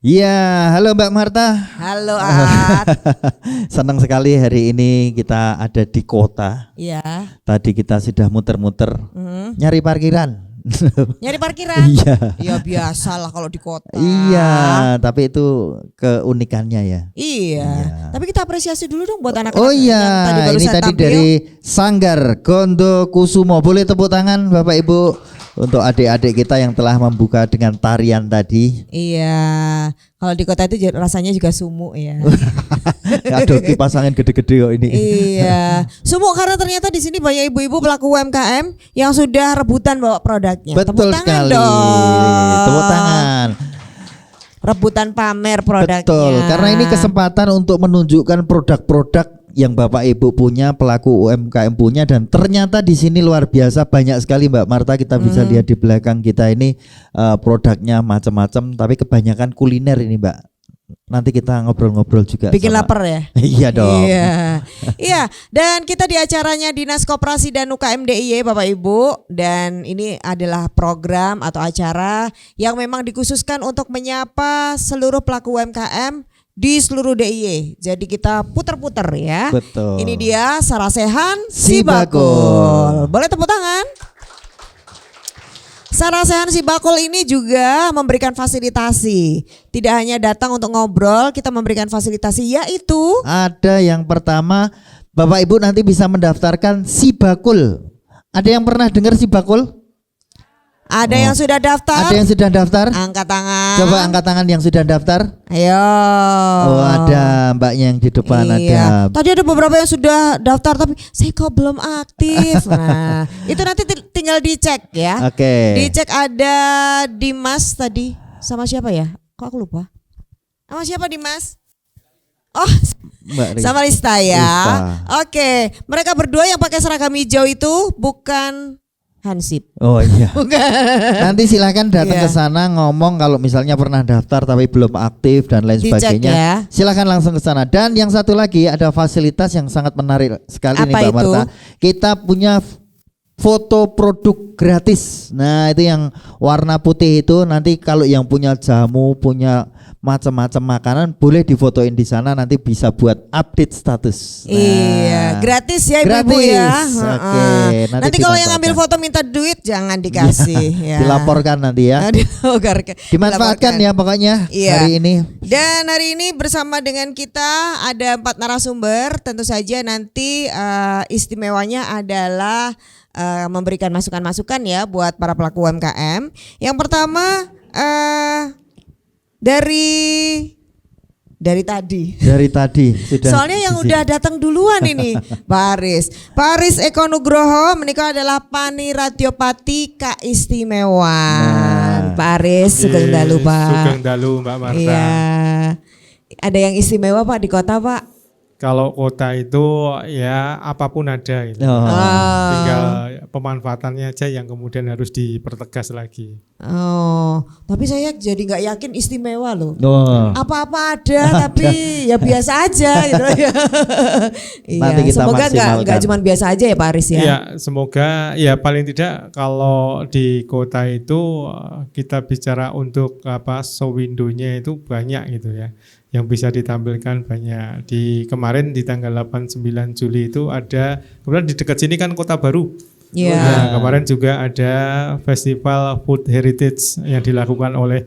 Iya, halo Mbak Marta. Halo Aat. Senang sekali hari ini kita ada di kota. Iya. Tadi kita sudah muter-muter nyari parkiran. Nyari parkiran? Iya. Ya biasalah kalau di kota. Iya, tapi itu keunikannya ya. Iya. Tapi kita apresiasi dulu dong buat anak-anak. Oh iya, ini tadi dari Sanggar Gondo Kusumo. Boleh tepuk tangan Bapak Ibu untuk adik-adik kita yang telah membuka dengan tarian tadi. Iya. Kalau di kota itu rasanya juga sumuk ya. Aduh, kipas angin gede-gede kok ini. Iya. Sumuk karena ternyata di sini banyak ibu-ibu pelaku UMKM yang sudah rebutan bawa produknya. Betul Tepuk tangan sekali. dong. Tepuk tangan. Rebutan pamer produknya. Betul, karena ini kesempatan untuk menunjukkan produk-produk yang Bapak Ibu punya, pelaku UMKM punya, dan ternyata di sini luar biasa banyak sekali Mbak Marta. Kita bisa lihat di belakang kita ini produknya macam-macam, tapi kebanyakan kuliner ini Mbak. Nanti kita ngobrol-ngobrol juga. Bikin lapar ya? Iya dong. Iya. Iya, dan kita di acaranya Dinas Koperasi dan UKM DIY Bapak Ibu, dan ini adalah program atau acara yang memang dikhususkan untuk menyapa seluruh pelaku UMKM di seluruh DIY. Jadi kita putar-putar ya. Betul. Ini dia Sarasehan Si Bakul. Boleh tepuk tangan? Sarasehan Si Bakul ini juga memberikan fasilitasi. Tidak hanya datang untuk ngobrol, kita memberikan fasilitasi yaitu ada yang pertama, Bapak Ibu nanti bisa mendaftarkan Si Bakul. Ada yang pernah dengar Si Bakul? ada yang sudah daftar. Ada yang sudah daftar? Angkat tangan. Coba angkat tangan yang sudah daftar. Ayo. Oh, ada mbaknya yang di depan Iya. ada. Tadi ada beberapa yang sudah daftar tapi saya kok belum aktif. Nah, itu nanti tinggal dicek ya. Oke. Dicek ada Dimas tadi sama siapa ya? Kok aku lupa? Sama siapa Dimas? Oh, Mbak sama Rista ya. Rista. Oke, mereka berdua yang pakai seragam hijau itu bukan Hansip. Oh iya. Bukan. Nanti silakan datang Iya. ke sana ngomong kalau misalnya pernah daftar tapi belum aktif dan lain Dicek sebagainya. ya. Silakan langsung ke sana. Dan yang satu lagi ada fasilitas yang sangat menarik sekali nih Apa Mbak itu? Marta. Kita punya foto produk gratis. Nah, itu yang warna putih itu nanti kalau yang punya jamu, punya macam-macam makanan boleh difotoin di sana, nanti bisa buat update status. Nah, Iya, gratis ya ibu-ibu gratis. ya. Oke, Nanti kalau yang dimanfaatkan. ngambil foto minta duit jangan dikasih ya. Dilaporkan nanti ya. Dimanfaatkan ya pokoknya Iya. hari ini. Dan hari ini bersama dengan kita ada 4 narasumber. Tentu saja nanti istimewanya adalah memberikan masukan-masukan ya buat para pelaku UMKM. Yang pertama dari tadi. Dari tadi sudah. Soalnya yang di sini. udah datang duluan ini Pak Aris Eko Nugroho menikah adalah Pani Radiopati Keistimewaan. Pak Aris Sugeng Dalu Pak. Sugeng Dalu Mbak Marta. Iya. Ada yang istimewa Pak di kota Pak? Kalau kota itu ya apapun ada gitu. Oh. Tinggal pemanfaatannya aja yang kemudian harus dipertegas lagi. Oh, tapi saya jadi nggak yakin istimewa loh. Oh. Apa-apa ada tapi ya biasa aja gitu ya. Nanti kita semoga nggak maksimalkan. cuma biasa aja ya Pak Aris ya. Ya, semoga ya paling tidak kalau di kota itu kita bicara untuk show window-nya itu banyak gitu ya. Yang bisa ditampilkan banyak. Di kemarin di tanggal 8-9 Juli itu ada, kemudian di dekat sini kan Kota Baru. Iya. Nah, kemarin juga ada festival Food Heritage yang dilakukan oleh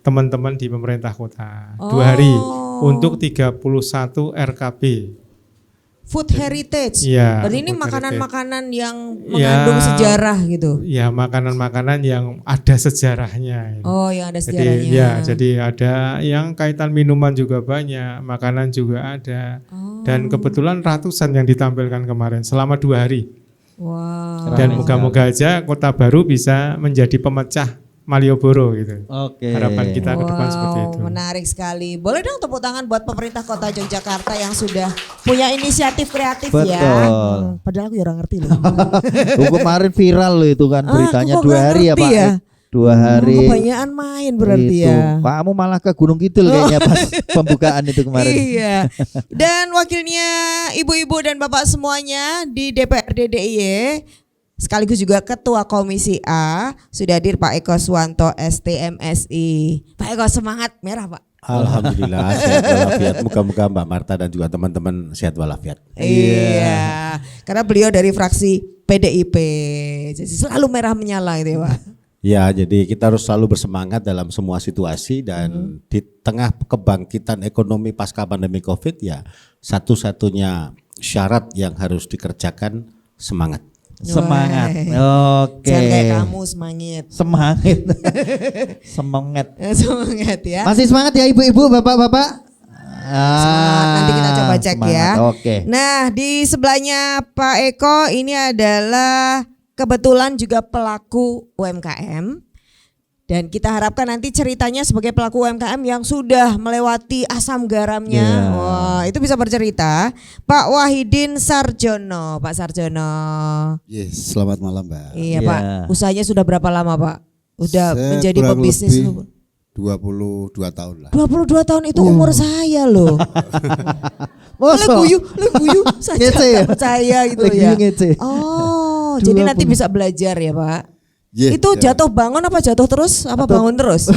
teman-teman di pemerintah kota. 2 hari untuk 31 RKP. Food heritage. Iya, Berarti ini food makanan-makanan yang mengandung sejarah gitu. Ya, makanan-makanan yang ada sejarahnya. Gitu. Oh, yang ada Jadi sejarahnya. ya, jadi ada yang kaitan minuman juga banyak, makanan juga ada. Dan kebetulan ratusan yang ditampilkan kemarin selama 2 hari. Wow. Dan moga-moga aja Kota Baru bisa menjadi pemecah Malioboro gitu. Oke. Harapan kita ke depan seperti itu. Menarik sekali. Boleh dong tepuk tangan buat pemerintah Kota Yogyakarta yang sudah punya inisiatif kreatif ya. Betul. Padahal aku ya orang ngerti loh. Kemarin viral loh itu kan beritanya aku kok 2 nggak hari ya ngerti Pak. ya? 2 hari. Kebanyakan main berarti itu. ya. Kamu malah ke Gunung Kidul kayaknya pas pembukaan itu kemarin. Iya. Dan wakilnya ibu-ibu dan bapak semuanya di DPRD DIY sekaligus juga Ketua Komisi A, sudah hadir Pak Eko Suwanto STMSI. Pak Eko, semangat merah Pak. Alhamdulillah sehat walafiat. Moga-moga Mbak Marta dan juga teman-teman sehat walafiat. Iya, karena beliau dari fraksi PDIP, jadi selalu merah menyala gitu ya Pak. Ya, jadi kita harus selalu bersemangat dalam semua situasi dan di tengah kebangkitan ekonomi pasca pandemi Covid ya satu-satunya syarat yang harus dikerjakan semangat. Semangat. Oke. Jangan kayak kamu semangat. Semangat. Semangat. Semangat ya. Masih semangat ya ibu-ibu, bapak-bapak? Semangat, nanti kita coba cek semangat. ya. Oke. Nah, di sebelahnya Pak Eko ini adalah kebetulan juga pelaku UMKM. Dan kita harapkan nanti ceritanya sebagai pelaku UMKM yang sudah melewati asam garamnya. Yeah. Wah, itu bisa bercerita. Pak Wahidin Sarjono, Pak Sarjono. Yes, selamat malam Mbak. Iya Yeah. Pak, usahanya sudah berapa lama Pak? Udah Saya menjadi kurang pebisnis. lebih 22 tahun lah. 22 tahun itu umur saya loh. Masa? Guyu saja Ngece ya? tak percaya gitu Lagi ya. ngece. Oh, jadi nanti bisa belajar ya Pak. Yeah, Itu jatuh bangun apa jatuh terus? Apa bangun terus?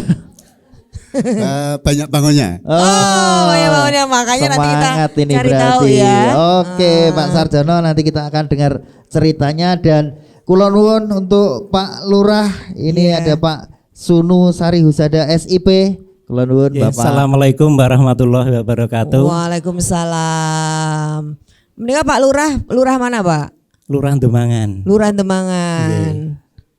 banyak bangunnya. Oh, ya bangunnya makanya nanti kita Semangat ini cari berarti. tahu ya. Oke, Pak Sarjono, nanti kita akan dengar ceritanya dan kula nuwun untuk Pak Lurah. Ini Iya. ada Pak Sunu Sari Husada SIP. Kula nuwun Ya, Bapak. Assalamualaikum warahmatullahi wabarakatuh. Waalaikumsalam. Mendingan Pak Lurah mana Pak? Lurah Demangan. Lurah Demangan.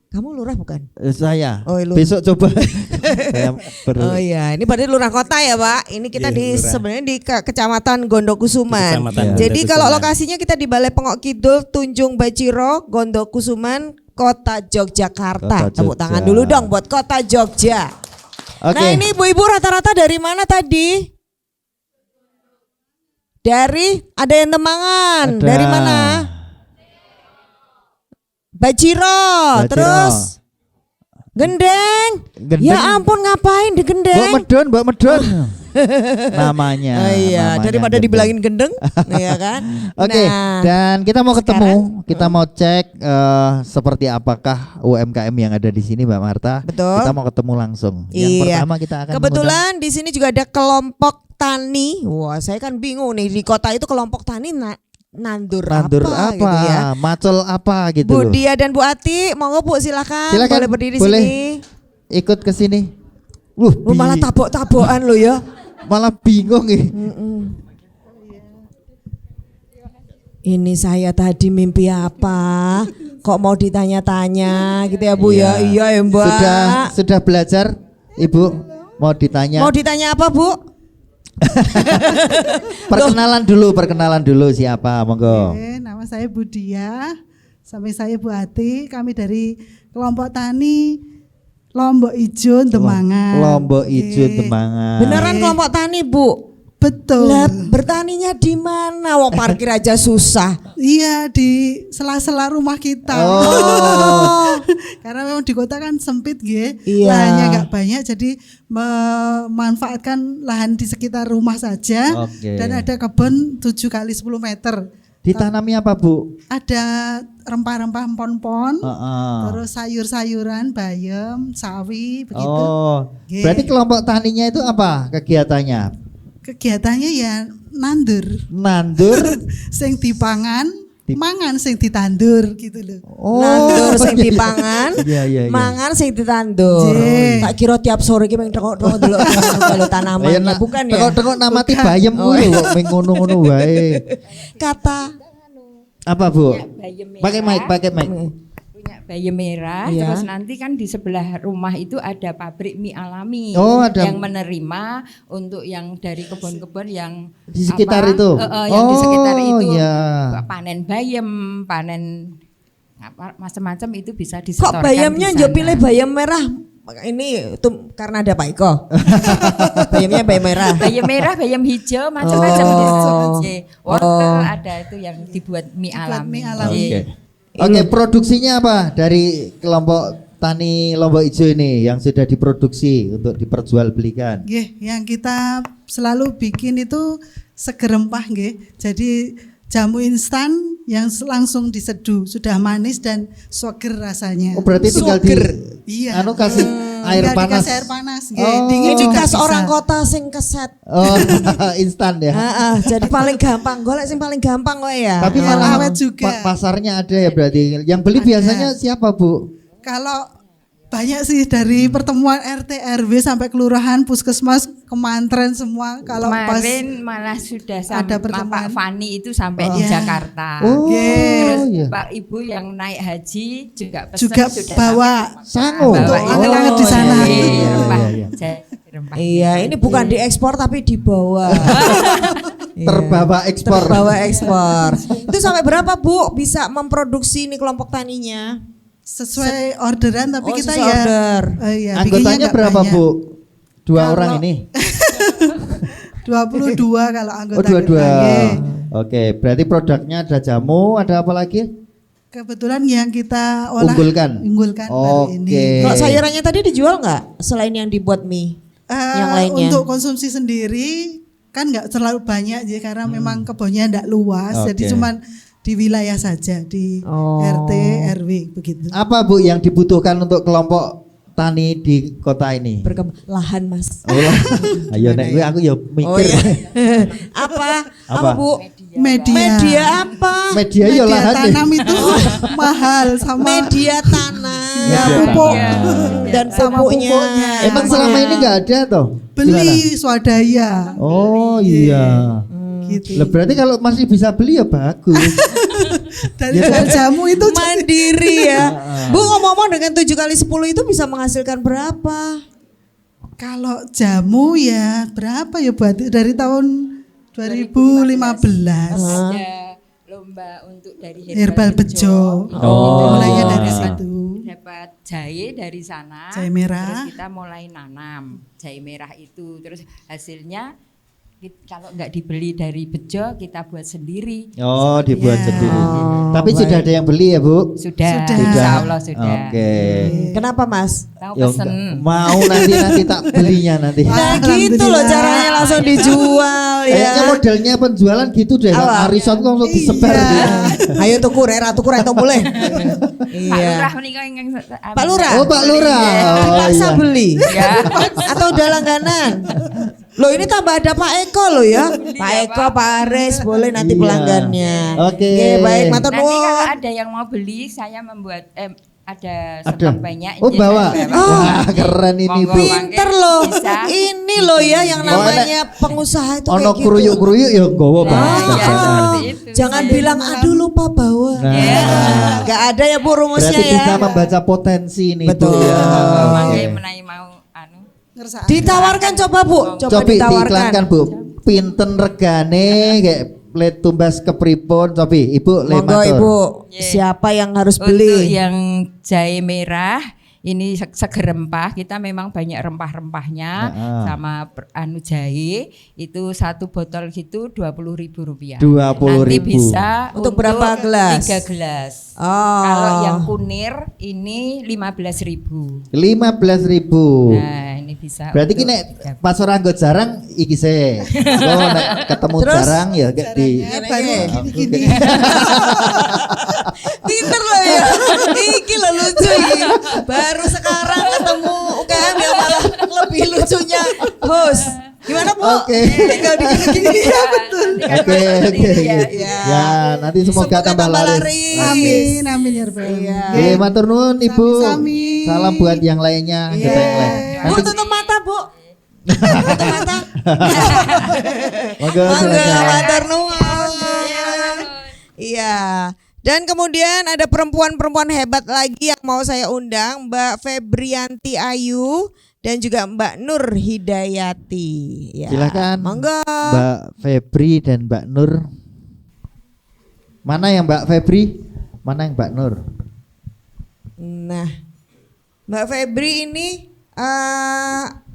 Kamu lurah bukan? Saya. Oh, lu. Besok coba. Saya Oh iya, ini berarti lurah kota ya Pak. Ini kita Iya, di lurah. sebenarnya di Kecamatan Gondokusuman. Kecamatan Jadi kalau Gondokusuman. lokasinya kita di Balai Pengok Kidul, Tunjung Baciro, Gondokusuman, Kota Yogyakarta. Kota Tepuk Jogja. tangan dulu dong buat Kota Jogja. Oke. Nah ini ibu-ibu rata-rata dari mana tadi? Dari ada yang Demangan. Ada. Dari mana? Baciro. Baciro. Terus Gendeng. Gendeng. Ya ampun ngapain di Gendeng? Mbak Medon. Namanya. Oh iya, namanya daripada Gendeng. dibilangin gendeng, ya kan? Oke, Nah, dan kita mau ketemu, kita mau cek seperti apakah UMKM yang ada di sini, Mbak Marta. Betul. Kita mau ketemu langsung. Yang Iya. pertama kita akan kebetulan di sini juga ada kelompok tani. Wah, saya kan bingung nih di kota itu kelompok tani nandur nandur apa, apa, gitu ya. macul apa gitu. Bu loh. Dia dan Bu Ati, monggo Bu silakan, Silakan, boleh berdiri boleh. sini. Ikut ke sini. Lu malah tabok-tabokan lo ya. malah bingung nih. Ini saya tadi mimpi apa? Kok mau ditanya-tanya gitu ya Bu ya? Iya ya Mbak. Sudah belajar, Ibu? Mau ditanya? Mau ditanya apa Bu? Perkenalan dulu siapa, monggo. Oke, nama saya Budia, sampai saya Bu Ati, kami dari kelompok tani Lombok Ijo Demangan. Lombok Ijo Oke. Demangan. Beneran kelompok tani Bu? Betul. Lah bertaninya di mana? Wong parkir aja susah. Iya, di sela-sela rumah kita. Oh. Karena memang di kota kan sempit nggih. Iya. Lahannya nggak banyak, jadi memanfaatkan lahan di sekitar rumah saja. Oke. Dan ada kebun 7 kali 10 meter. Ditanami apa, Bu? Ada rempah-rempah empon-pon. Heeh. Terus sayur-sayuran, bayam, sawi, begitu. Oh, Nggih. berarti kelompok taninya itu apa kegiatannya? Kegiatannya ya nandur, Nandur. sing dipangan, Dip- mangan sing ditandur gitu loh. Oh, Nandur sing dipangan, Iya. mangan sing ditandur. Jee. Tak kira tiap sore ki meng tengok-tengok dulu kalau tanamannya bukan ya. Tengok-tengok nama ti bayem Oh, kuwi kok ming ngono-ngono wae. Kata Apa, Bu? Bayam merah. Pakai mic, pakai mic. Punya bayam merah, Iya. terus nanti kan di sebelah rumah itu ada pabrik mie alami Oh, ada. yang menerima untuk yang dari kebun-kebun yang Di sekitar itu? yang di sekitar Oh, itu iya. panen bayam, panen apa macam-macam itu bisa Kok disetorkan. bayamnya di yo sana. pilih bayam merah? Ini tuh karena ada Pak Iko. Bayamnya bayam merah. Bayam merah, bayam hijau, macam-macam Oh. di situ. Wortel ada itu yang dibuat mie Dibuat alami. mie alami. Iya. Oke, produksinya apa dari kelompok tani Lombok Ijo ini yang sudah diproduksi untuk diperjualbelikan? Nggih, yang kita selalu bikin itu seger rempah nggih. Jadi jamu instan yang langsung diseduh, sudah manis dan seger rasanya. Oh, berarti tinggal di Iya. kasih air Tinggal panas. dikasih air panas, Oh. dingin Ini juga khas bisa. orang kota sing keset. Oh, instan ya. Jadi paling gampang, golek sing paling gampang kok ya. Tapi Yang malah awet juga. pasarnya ada ya berarti. Yang beli Ada. biasanya siapa, Bu? Kalau banyak sih dari pertemuan RT RW sampai kelurahan, puskesmas, kemantren semua. Kalau pas Kemarin malah sudah ada sama pertemuan. Pak Fani itu sampai di Iya. Jakarta. Oh, Terus iya. Pak Ibu yang naik haji juga pesan juga sudah bawa Sango. Bawa Untuk itu anget-anget di sana. Iya, iya, rempah. iya. Rempah. Iya, ini bukan diekspor tapi dibawa. Iya. Terbawa ekspor. Terbawa ekspor. Itu sampai berapa, Bu, bisa memproduksi ini kelompok taninya? sesuai orderan, tapi Oh, kita sesuai ya order. iya, bikinnya Anggotanya nggak berapa, banyak. Bu? Dua Kalau- orang ini. 22 kalau anggota Oh, dua-dua. kita. Nggih. Oke, berarti produknya ada jamu, ada apa lagi? Kebetulan yang kita olah Unggulkan. baru ini. Oke. Kalau sayurannya tadi dijual nggak selain yang dibuat mie? Yang lainnya? Untuk konsumsi sendiri kan nggak terlalu banyak ya, karena memang kebunnya nggak luas, Oke. jadi cuman di wilayah saja, di Oh. RT RW begitu. Apa, Bu, yang dibutuhkan untuk kelompok tani di kota ini? Lahan, Mas. Oh, ayo nek gue aku ya mikir. Oh iya. Apa? Apa, Bu? Media apa? Media ya lahan deh. tanam itu mahal sama Media tanah. ya, pupuk Dan sama pupuknya. pupuknya. Emang selama ini nggak ada toh? beli swadaya. Oh iya. Gitu. Lah berarti kalau masih bisa beli ya bagus. Dari jual jamu itu Mandiri ya. Bu, ngomong-ngomong dengan 7 kali 10 itu bisa menghasilkan berapa? kalau jamu ya berapa ya buat dari tahun 2015. Ada lomba untuk dari Herbal Bejo. Oh, mulainya iya. dari situ. Dapat jahe dari sana. Jahe merah. Terus kita mulai nanam jahe merah itu. Terus hasilnya kalau nggak dibeli dari Bejo, kita buat sendiri. Oh, dibuat Ya. sendiri. Tapi sudah ada yang beli ya, Bu? Sudah. Sudah. Insya Allah sudah. Oke. Kenapa, Mas? Mau Ya, pesen. enggak. Mau nanti tak belinya nanti. Nah gitu loh caranya langsung dijual ya. Kayaknya modelnya penjualan gitu deh, Pak. Apa? Arisan kok langsung disebar. Iya. Ayo tuku itu boleh. Pak Iya. Lurah menikah ingkang Pak Lurah? Oh, Pak Lurah. Oh, Dipaksa iya. beli. Ya. Atau udah langganan. Loh ini tambah ada Pak Eko loh ya. Pak Eko, Pak Aris boleh nanti Iya. pelanggannya. Oke. Baik, matur Nanti kalau nuwun. ada yang mau beli, saya membuat ada Ada. stok banyak. Oh, Jadi bawa. saya Wah, keren ini, Monggo, Bu. mangke. Pinter loh. Bisa. Ini loh ya yang Oh, namanya pengusaha itu Ono kayak gitu. kruyuk-kruyuk ya nggowo Nah, banget. iya, seperti itu. Jangan bilang aduh lupa bawa. Nah. Gak ada ya Bu rumusnya Berarti ya. bisa membaca potensi nih, Betul. Bu. Ya. Mangke Oke. menai mau anu. Ngersakake. Ditawarkan coba Bu, coba Cobi diiklankan, ditawarkan. Bu. Pinten regane kayak let tumbas kepripun, cobi Ibu le Monggo matur. Ibu, Yeah. siapa yang harus Untuk beli? yang jahe merah ini seger rempah, kita memang banyak rempah-rempahnya Heeh. sama anu jahe itu satu botol gitu 20.000 rupiah. 20.000. Nanti bisa Untuk berapa gelas? 3 gelas. Oh. Kalau yang kunir ini 15.000. 15.000. Nah ini bisa. Berarti untuk kini tiga- pas orang nggo jarang iki se. Kalau nek ketemu Terus? jarang ya kayak di Baru gini-gini. Pinter loh ya. Iki lo lucu iki. Baru sekarang ketemu UKM yang malah lebih lucunya host. Gimana Bu? Oke. Tinggal dikit-dikit. Iya betul. Oke, oke. Ya, nanti semoga tambah laris. Amin, amin ya Rabbal Iya. alamin. Oke, matur nuwun Ibu. Sami-sami. Salam buat yang lainnya, Iya. kita yang lain. Bu Nanti tutup mata Bu. Tutup mata. monggo Monggo silakan. matur nuwun. Iya. Dan kemudian ada perempuan-perempuan hebat lagi yang mau saya undang, Mbak Febrianti Ayu dan juga Mbak Nur Hidayati. Ya. Silakan. Monggo. Mbak Febri dan Mbak Nur. Mana yang Mbak Febri? Mana yang Mbak Nur? Nah, Mbak Febri ini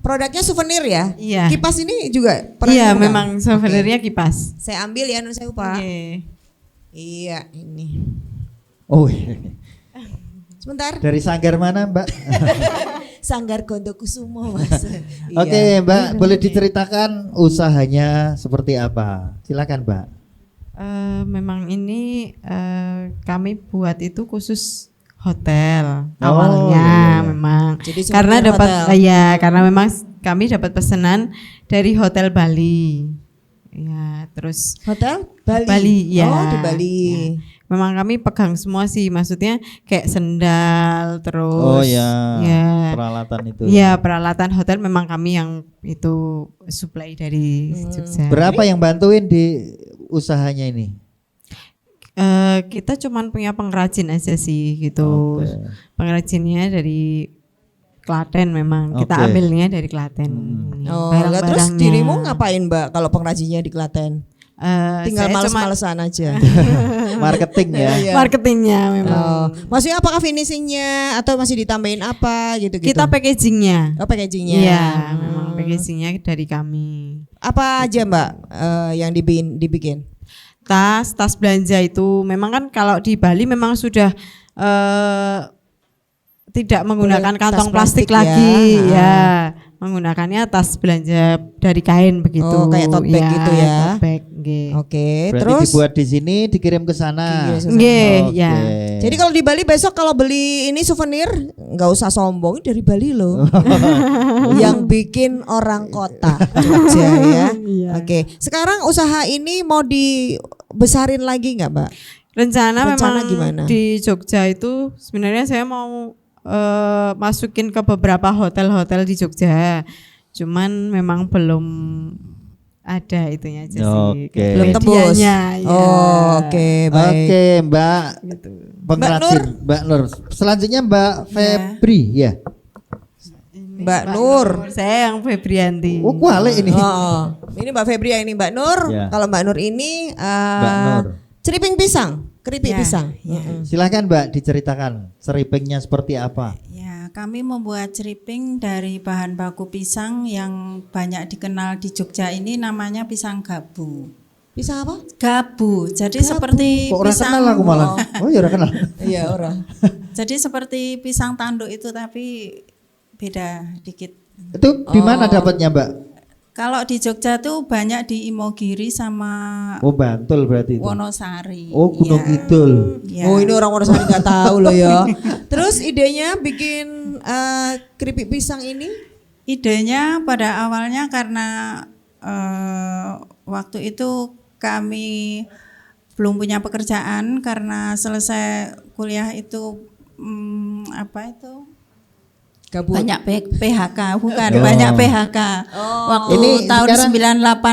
produknya souvenir ya? Iya. Kipas ini juga pernah Iya, dipegang? memang souvenirnya kipas. Saya ambil ya Nur Sewu Pak. Oke. Iya, ini. Oh, Sebentar. dari sanggar mana Mbak? Sanggar Gondokusumo Mas. Oke Iya. Mbak, boleh diceritakan usahanya seperti apa? Silakan Mbak. Memang ini kami buat itu khusus hotel Oh, awalnya iya. memang. Jadi Karena souvenir dapat hotel. karena memang kami dapat pesanan dari Hotel Bali. Ya, terus Hotel Bali. Bali, ya. Oh, di Bali. memang kami pegang semua sih, maksudnya kayak sendal terus. Oh ya, ya. peralatan itu. Iya, peralatan hotel memang kami yang itu supply dari Jogja. Berapa yang bantuin di usahanya ini? Kita cuman punya pengrajin aja sih gitu. Oke. Pengrajinnya dari Klaten memang. Kita Oke. ambilnya dari Klaten. Oh, lah, terus Barang-barangnya. dirimu ngapain Mbak kalau pengrajinnya di Klaten? Tinggal Saya males-malesan aja. Marketing ya. Iya. marketingnya memang. Oh, maksudnya apakah finishingnya atau masih ditambahin apa gitu-gitu? Kita packagingnya. Oh, packagingnya. Iya, memang packagingnya dari kami. Apa aja Mbak yang dibikin? Tas belanja itu memang kan kalau di Bali memang sudah tidak menggunakan Tas kantong plastik plastik lagi ya. ya. Menggunakannya tas belanja dari kain begitu. Oh, kayak tote bag gitu ya. Tote bag, nggih. Oke, Berarti terus dibuat di sini dikirim ke sana. Dikirim ke sana. Nggih, Oke. ya. jadi kalau di Bali besok kalau beli ini souvenir nggak usah sombong, dari Bali loh. Yang bikin orang kota Jogja ya. Oke, sekarang usaha ini mau dibesarin lagi nggak Mbak? Rencana memang gimana? di Jogja itu sebenarnya saya mau masukin ke beberapa hotel-hotel di Jogja. Cuman memang belum ada itunya aja sih. Oke. Belum tembus. Medianya, ya. Oh, oke, baik. Oke, Mbak. Pengrajin, Mbak Mbak Nur. Selanjutnya Mbak Febri ya. Mbak Nur. Saya yang Febrianti. Oh, kualik ini. Oh, ini Mbak Febri ini Mbak Nur. Ya. Kalau Mbak Nur ini Mbak Nur. ceriping pisang, keripik pisang. Silahkan Mbak diceritakan ceripingnya seperti apa. Ya, kami membuat ceriping dari bahan baku pisang yang banyak dikenal di Jogja ini namanya pisang gabu. Pisang apa? Gabu. Jadi seperti Kok orang pisang. kenal aku malah. Oh ya orang kenal. Iya, orang. Jadi seperti pisang tanduk itu tapi beda dikit. Itu di mana dapatnya Mbak? Kalau di Jogja tuh banyak di Imogiri sama Oh Bantul berarti itu. Wonosari. Oh Gunung Iya. Kidul. Iya. Oh, ini orang Wonosari nggak tahu loh ya. Terus idenya bikin keripik pisang ini? Idenya pada awalnya karena waktu itu kami belum punya pekerjaan karena selesai kuliah itu apa itu Gabut. banyak PHK banyak PHK waktu Ini tahun sekarang-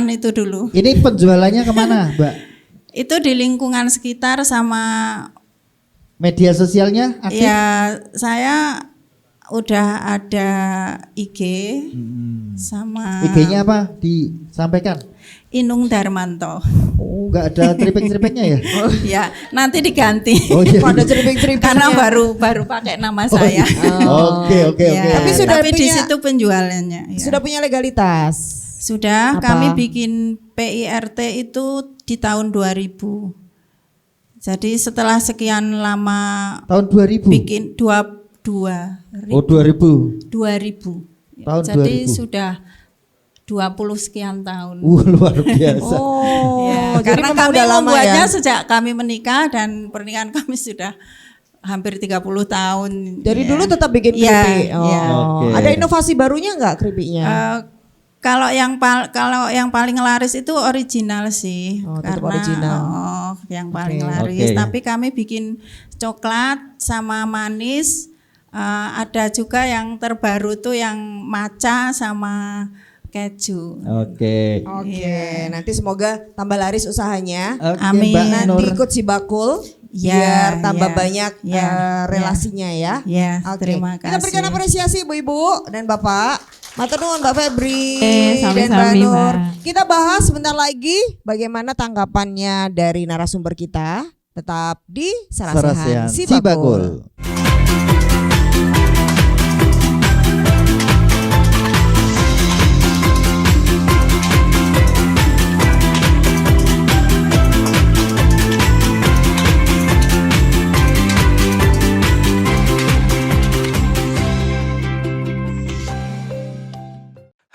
98 itu dulu. Ini penjualannya kemana Mbak? Itu di lingkungan sekitar sama Media sosialnya aktif? ya saya udah ada IG sama IG-nya apa? Disampaikan. Inung Darmanto. Oh, enggak ada ceriping-ceripingnya ya? Ya, nanti diganti. Oh iya. Pada ceriping-ceripingnya. Karena baru pakai nama saya. Oke, oke, Ya, oke. Tapi sudah tapi di punya- situ penjualannya. Ya. Sudah punya legalitas. Sudah, Apa? kami bikin PIRT itu di tahun 2000. Jadi setelah sekian lama Tahun 2000. bikin 2000. Oh 2000. 2000. Tahun Jadi 2000. sudah 20 sekian tahun. Luar biasa. Oh, Ya, jadi karena memang kami udah lama membuatnya ya. sejak kami menikah dan pernikahan kami sudah hampir 30 tahun. Dari Ya. dulu tetap bikin Ya, keripik. Oh. ya. Oke. Ada inovasi barunya nggak keripiknya? Kalau yang paling laris itu original sih, Oh, tetap karena original. yang paling Oke. laris. Oke. Tapi kami bikin coklat sama manis. Ada juga yang terbaru tuh yang matcha sama keju. Oke. Oke, nanti semoga tambah laris usahanya. Oke, Amin. Mbak Nanti Nur. ikut si bakul Ya, biar tambah ya, banyak ya, relasinya ya. Ya, Oke. terima Kita berikan kasih. apresiasi Ibu-ibu dan Bapak. Matur nuwun Mbak Febri dan Mbak sami-sami, Nur. Mbak. Kita bahas sebentar lagi bagaimana tanggapannya dari narasumber kita. Tetap di Sarasehan Sarasehan Si Si Bakul. Bakul.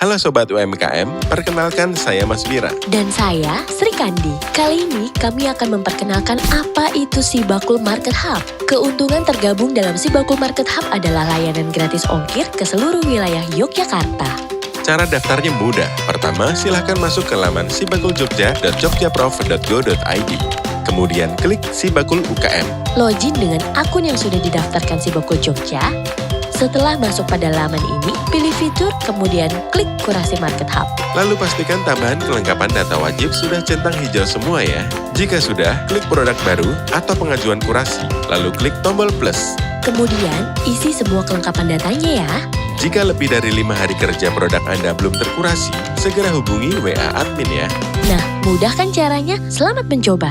Halo Sobat UMKM, perkenalkan saya Mas Bira. Dan saya Sri Kandi. Kali ini kami akan memperkenalkan apa itu Sibakul Market Hub. Keuntungan tergabung dalam Sibakul Market Hub adalah layanan gratis ongkir ke seluruh wilayah Yogyakarta. Cara daftarnya mudah. Pertama, silahkan masuk ke laman sibakuljogja.jogjaprof.go.id. Kemudian klik Sibakul UKM. Login dengan akun yang sudah didaftarkan Sibakul Jogja. Setelah masuk pada laman ini, pilih fitur, kemudian klik kurasi Market Hub. Lalu pastikan tambahan kelengkapan data wajib sudah centang hijau semua ya. Jika sudah, klik produk baru atau pengajuan kurasi, lalu klik tombol plus. Kemudian, isi semua kelengkapan datanya ya. Jika lebih dari 5 hari kerja produk Anda belum terkurasi, segera hubungi WA admin ya. Nah, mudah kan caranya? Selamat mencoba.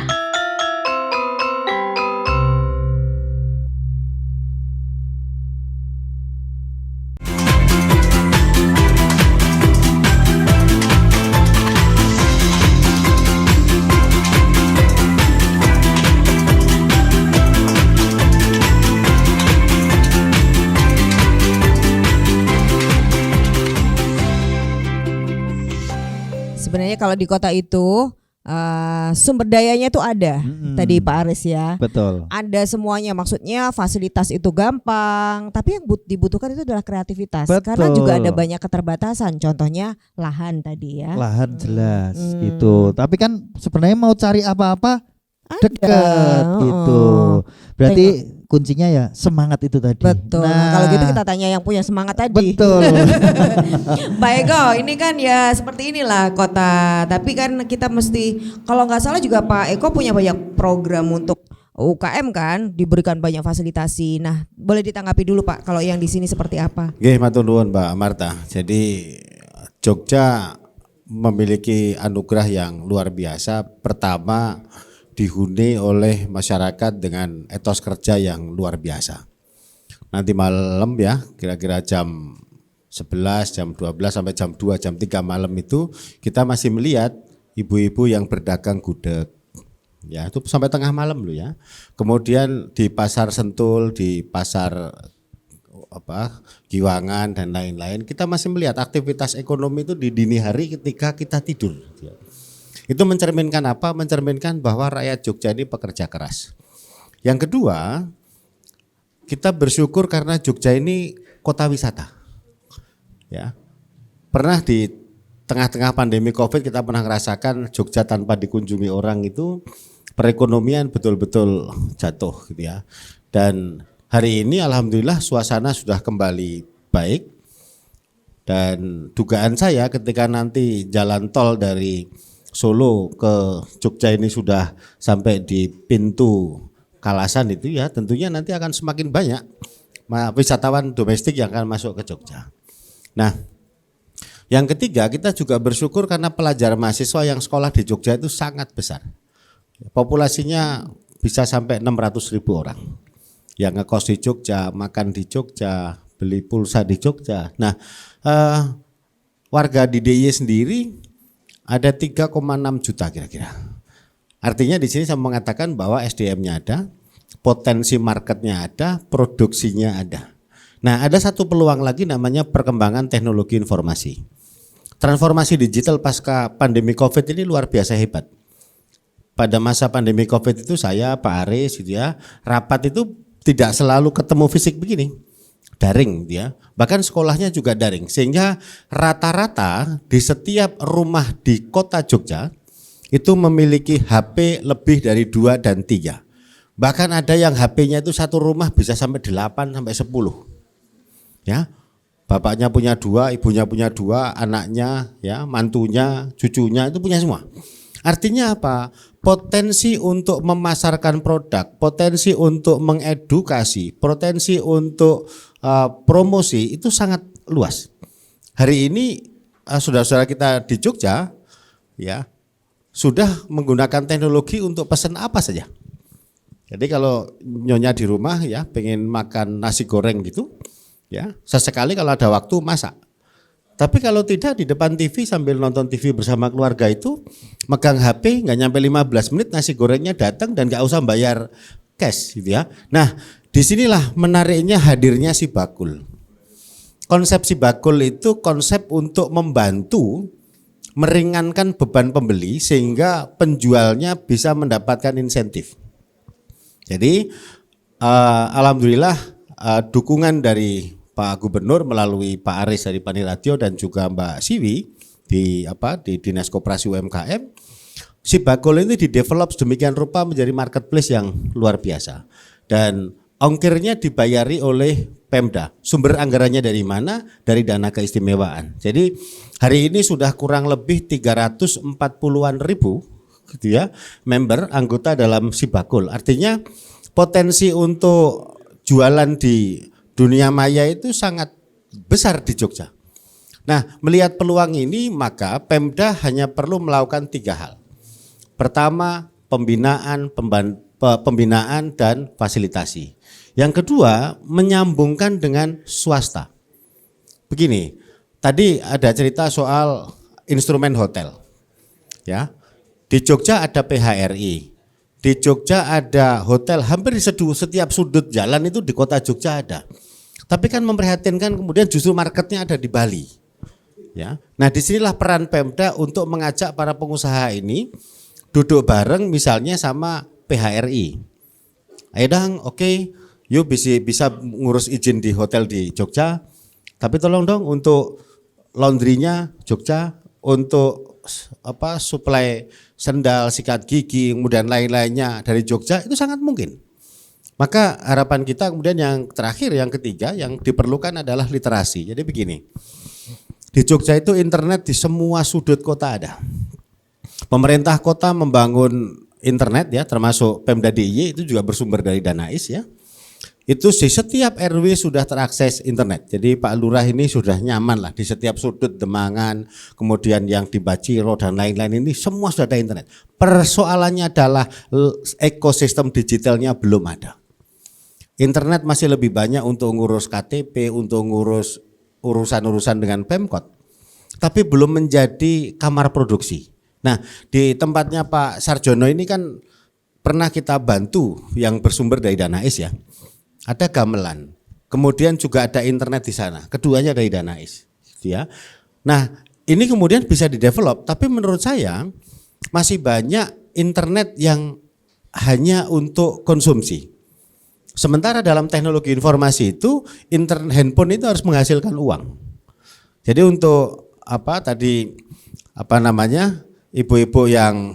Sebenarnya kalau di kota itu sumber dayanya itu ada. Tadi Pak Aris ya. Betul. Ada semuanya, maksudnya fasilitas itu gampang, tapi yang dibutuhkan itu adalah kreativitas. Betul. Karena juga ada banyak keterbatasan. Contohnya lahan tadi ya. Lahan jelas gitu. Tapi kan sebenarnya mau cari apa-apa dekat gitu. Berarti kuncinya ya semangat itu tadi. Betul. Nah, kalau gitu kita tanya yang punya semangat tadi. Betul. Pak Eko, ini kan ya seperti inilah kota. Tapi kan kita mesti, kalau nggak salah juga Pak Eko punya banyak program untuk UKM kan, diberikan banyak fasilitasi. Nah, boleh ditanggapi dulu Pak, kalau yang di sini seperti apa? Nggih, matur nuwun Mbak Marta. Jadi Jogja memiliki anugerah yang luar biasa. Pertama, dihuni oleh masyarakat dengan etos kerja yang luar biasa. Nanti malam ya, kira-kira jam 11, jam 12 sampai jam 2, jam 3 malam itu kita masih melihat ibu-ibu yang berdagang gudeg. Ya, itu sampai tengah malam loh ya. Kemudian di Pasar Sentul, di Pasar Giwangan dan lain-lain, kita masih melihat aktivitas ekonomi itu di dini hari ketika kita tidur. Itu mencerminkan apa? Mencerminkan bahwa rakyat Jogja ini pekerja keras. Yang kedua, kita bersyukur karena Jogja ini kota wisata. Ya. Pernah di tengah-tengah pandemi Covid kita pernah merasakan Jogja tanpa dikunjungi orang itu perekonomian betul-betul jatuh gitu ya. Dan hari ini alhamdulillah suasana sudah kembali baik. Dan dugaan saya ketika nanti jalan tol dari Solo ke Jogja ini sudah sampai di pintu Kalasan itu ya, tentunya nanti akan semakin banyak wisatawan domestik yang akan masuk ke Jogja. Nah, yang ketiga kita juga bersyukur karena pelajar mahasiswa yang sekolah di Jogja itu sangat besar. Populasinya bisa sampai 600.000 orang yang ngekos di Jogja, makan di Jogja, beli pulsa di Jogja. Nah, warga di DIY sendiri ada 3,6 juta kira-kira. Artinya di sini saya mengatakan bahwa SDM-nya ada, potensi marketnya ada, produksinya ada. Nah, ada satu peluang lagi namanya perkembangan teknologi informasi. Transformasi digital pasca pandemi Covid ini luar biasa hebat. Pada masa pandemi Covid itu saya, Pak Aris gitu ya, rapat itu tidak selalu ketemu fisik begini. Daring dia, bahkan sekolahnya juga daring, sehingga rata-rata di setiap rumah di kota Jogja itu memiliki HP lebih dari 2 dan 3. Bahkan ada yang HP-nya itu satu rumah bisa sampai 8 sampai 10. Ya. Bapaknya punya 2, ibunya punya 2, anaknya ya, mantunya, cucunya itu punya semua. Artinya apa? Potensi untuk memasarkan produk, potensi untuk mengedukasi, potensi untuk promosi itu sangat luas. Hari ini saudara-saudara kita di Jogja ya sudah menggunakan teknologi untuk pesan apa saja. Jadi kalau nyonya di rumah ya pengen makan nasi goreng gitu ya, sesekali kalau ada waktu masak. Tapi kalau tidak di depan TV sambil nonton TV bersama keluarga itu megang HP nggak nyampe 15 menit nasi gorengnya datang dan nggak usah bayar cash gitu ya. Nah, disinilah menariknya hadirnya Sibakul. konsep Sibakul itu konsep untuk membantu meringankan beban pembeli sehingga penjualnya bisa mendapatkan insentif. Jadi alhamdulillah dukungan dari Pak Gubernur melalui Pak Aris dari Paniradio dan juga Mbak Siwi di Dinas Koperasi UMKM, Sibakul ini didevelop sedemikian rupa menjadi marketplace yang luar biasa dan ongkirnya dibayari oleh Pemda. Sumber anggarannya dari mana? Dari dana keistimewaan. Jadi hari ini sudah kurang lebih 340-an ribu gitu ya member anggota dalam Sibakul. Artinya potensi untuk jualan di dunia maya itu sangat besar di Jogja. Nah, melihat peluang ini maka Pemda hanya perlu melakukan 3 hal. Pertama, pembinaan dan fasilitasi. Yang kedua, menyambungkan dengan swasta. Begini, tadi ada cerita soal instrumen hotel. Ya. Di Jogja ada PHRI. Di Jogja ada hotel hampir di setiap sudut jalan itu di kota Jogja ada. Tapi kan memprihatinkan kemudian justru marketnya ada di Bali. Ya. Nah, disinilah peran Pemda untuk mengajak para pengusaha ini duduk bareng misalnya sama PHRI. Ayo dong, oke, yuk bisa ngurus izin di hotel di Jogja. Tapi tolong dong untuk laundrynya Jogja, untuk suplai sendal, sikat gigi, kemudian lain-lainnya dari Jogja itu sangat mungkin. Maka harapan kita kemudian yang terakhir, yang ketiga yang diperlukan adalah literasi. Jadi begini, di Jogja itu internet di semua sudut kota ada. Pemerintah kota membangun internet ya, termasuk Pemda DIY itu juga bersumber dari Danais ya. Itu di setiap RW sudah terakses internet. Jadi Pak Lurah ini sudah nyaman lah di setiap sudut Demangan, kemudian yang di Baciro dan lain-lain ini semua sudah ada internet. Persoalannya adalah ekosistem digitalnya belum ada. Internet masih lebih banyak untuk ngurus KTP, untuk ngurus urusan-urusan dengan Pemkot. Tapi belum menjadi kamar produksi. Nah, di tempatnya Pak Sarjono ini kan pernah kita bantu yang bersumber dari Danais ya. Ada gamelan, kemudian juga ada internet di sana. Keduanya dari Danais, ya. Nah, ini kemudian bisa didevelop, tapi menurut saya masih banyak internet yang hanya untuk konsumsi. Sementara dalam teknologi informasi itu, handphone itu harus menghasilkan uang. Jadi untuk ibu-ibu yang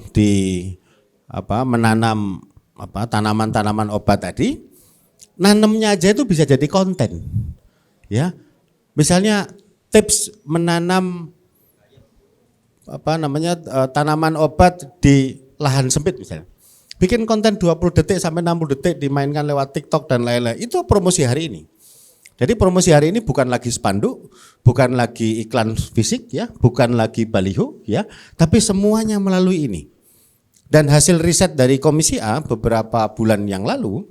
menanam tanaman-tanaman obat tadi, nanamnya aja itu bisa jadi konten. Ya. Misalnya tips menanam tanaman obat di lahan sempit misalnya. Bikin konten 20 detik sampai 60 detik dimainkan lewat TikTok dan lain-lain. Itu promosi hari ini. Jadi promosi hari ini bukan lagi spanduk, bukan lagi iklan fisik ya, bukan lagi baliho ya, tapi semuanya melalui ini. Dan hasil riset dari Komisi A beberapa bulan yang lalu,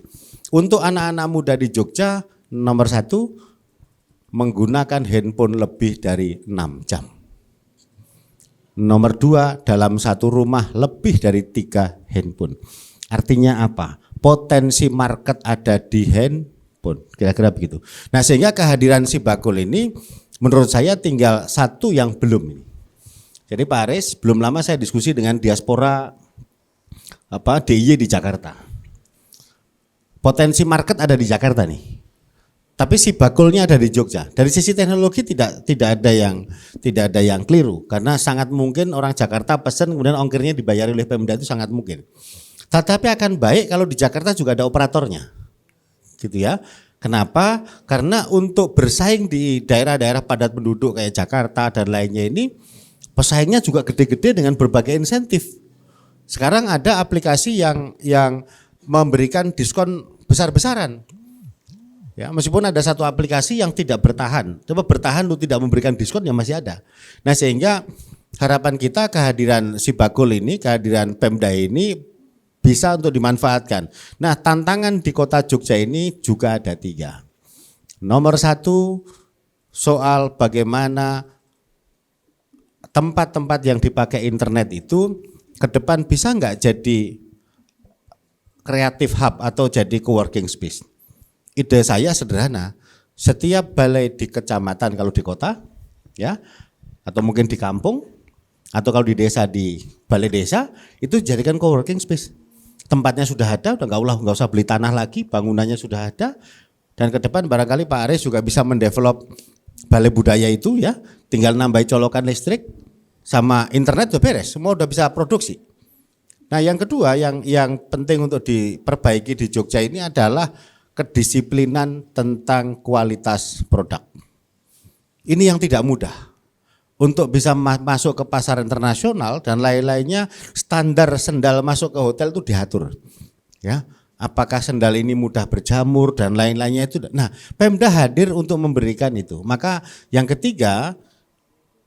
untuk anak-anak muda di Jogja nomor 1 menggunakan handphone lebih dari 6 jam. Nomor 2 dalam satu rumah lebih dari 3 handphone. Artinya apa? Potensi market ada di handphone, kira-kira begitu. Nah, sehingga kehadiran Sibakul ini menurut saya tinggal satu yang belum ini. Jadi Pak Aris, belum lama saya diskusi dengan diaspora DIY di Jakarta. Potensi market ada di Jakarta nih. Tapi Sibakulnya ada di Jogja. Dari sisi teknologi tidak ada yang keliru karena sangat mungkin orang Jakarta pesen kemudian ongkirnya dibayar oleh Pemda itu sangat mungkin. Tetapi akan baik kalau di Jakarta juga ada operatornya. Gitu ya. Kenapa? Karena untuk bersaing di daerah-daerah padat penduduk kayak Jakarta dan lainnya ini pesaingnya juga gede-gede dengan berbagai insentif. Sekarang ada aplikasi yang memberikan diskon besar-besaran. Ya, meskipun ada satu aplikasi yang tidak bertahan. Coba bertahan untuk tidak memberikan diskon yang masih ada. Nah, sehingga harapan kita kehadiran Sibakul ini, kehadiran Pemda ini bisa untuk dimanfaatkan. Nah, tantangan di kota Jogja ini juga ada 3. Nomor 1 soal bagaimana tempat-tempat yang dipakai internet itu ke depan bisa enggak jadi creative hub atau jadi co-working space. Ide saya sederhana, setiap balai di kecamatan kalau di kota, ya, atau mungkin di kampung, atau kalau di desa di balai desa itu jadikan coworking space. Tempatnya sudah ada, udah nggak usah beli tanah lagi, bangunannya sudah ada, dan ke depan barangkali Pak Aris juga bisa mendevelop balai budaya itu ya, tinggal nambahin colokan listrik sama internet udah beres, semua udah bisa produksi. Nah yang kedua yang penting untuk diperbaiki di Jogja ini adalah kedisiplinan tentang kualitas produk. Ini yang tidak mudah. Untuk bisa masuk ke pasar internasional dan lain-lainnya, standar sendal masuk ke hotel itu diatur. Ya, apakah sendal ini mudah berjamur dan lain-lainnya itu. Nah, Pemda hadir untuk memberikan itu. Maka yang ketiga,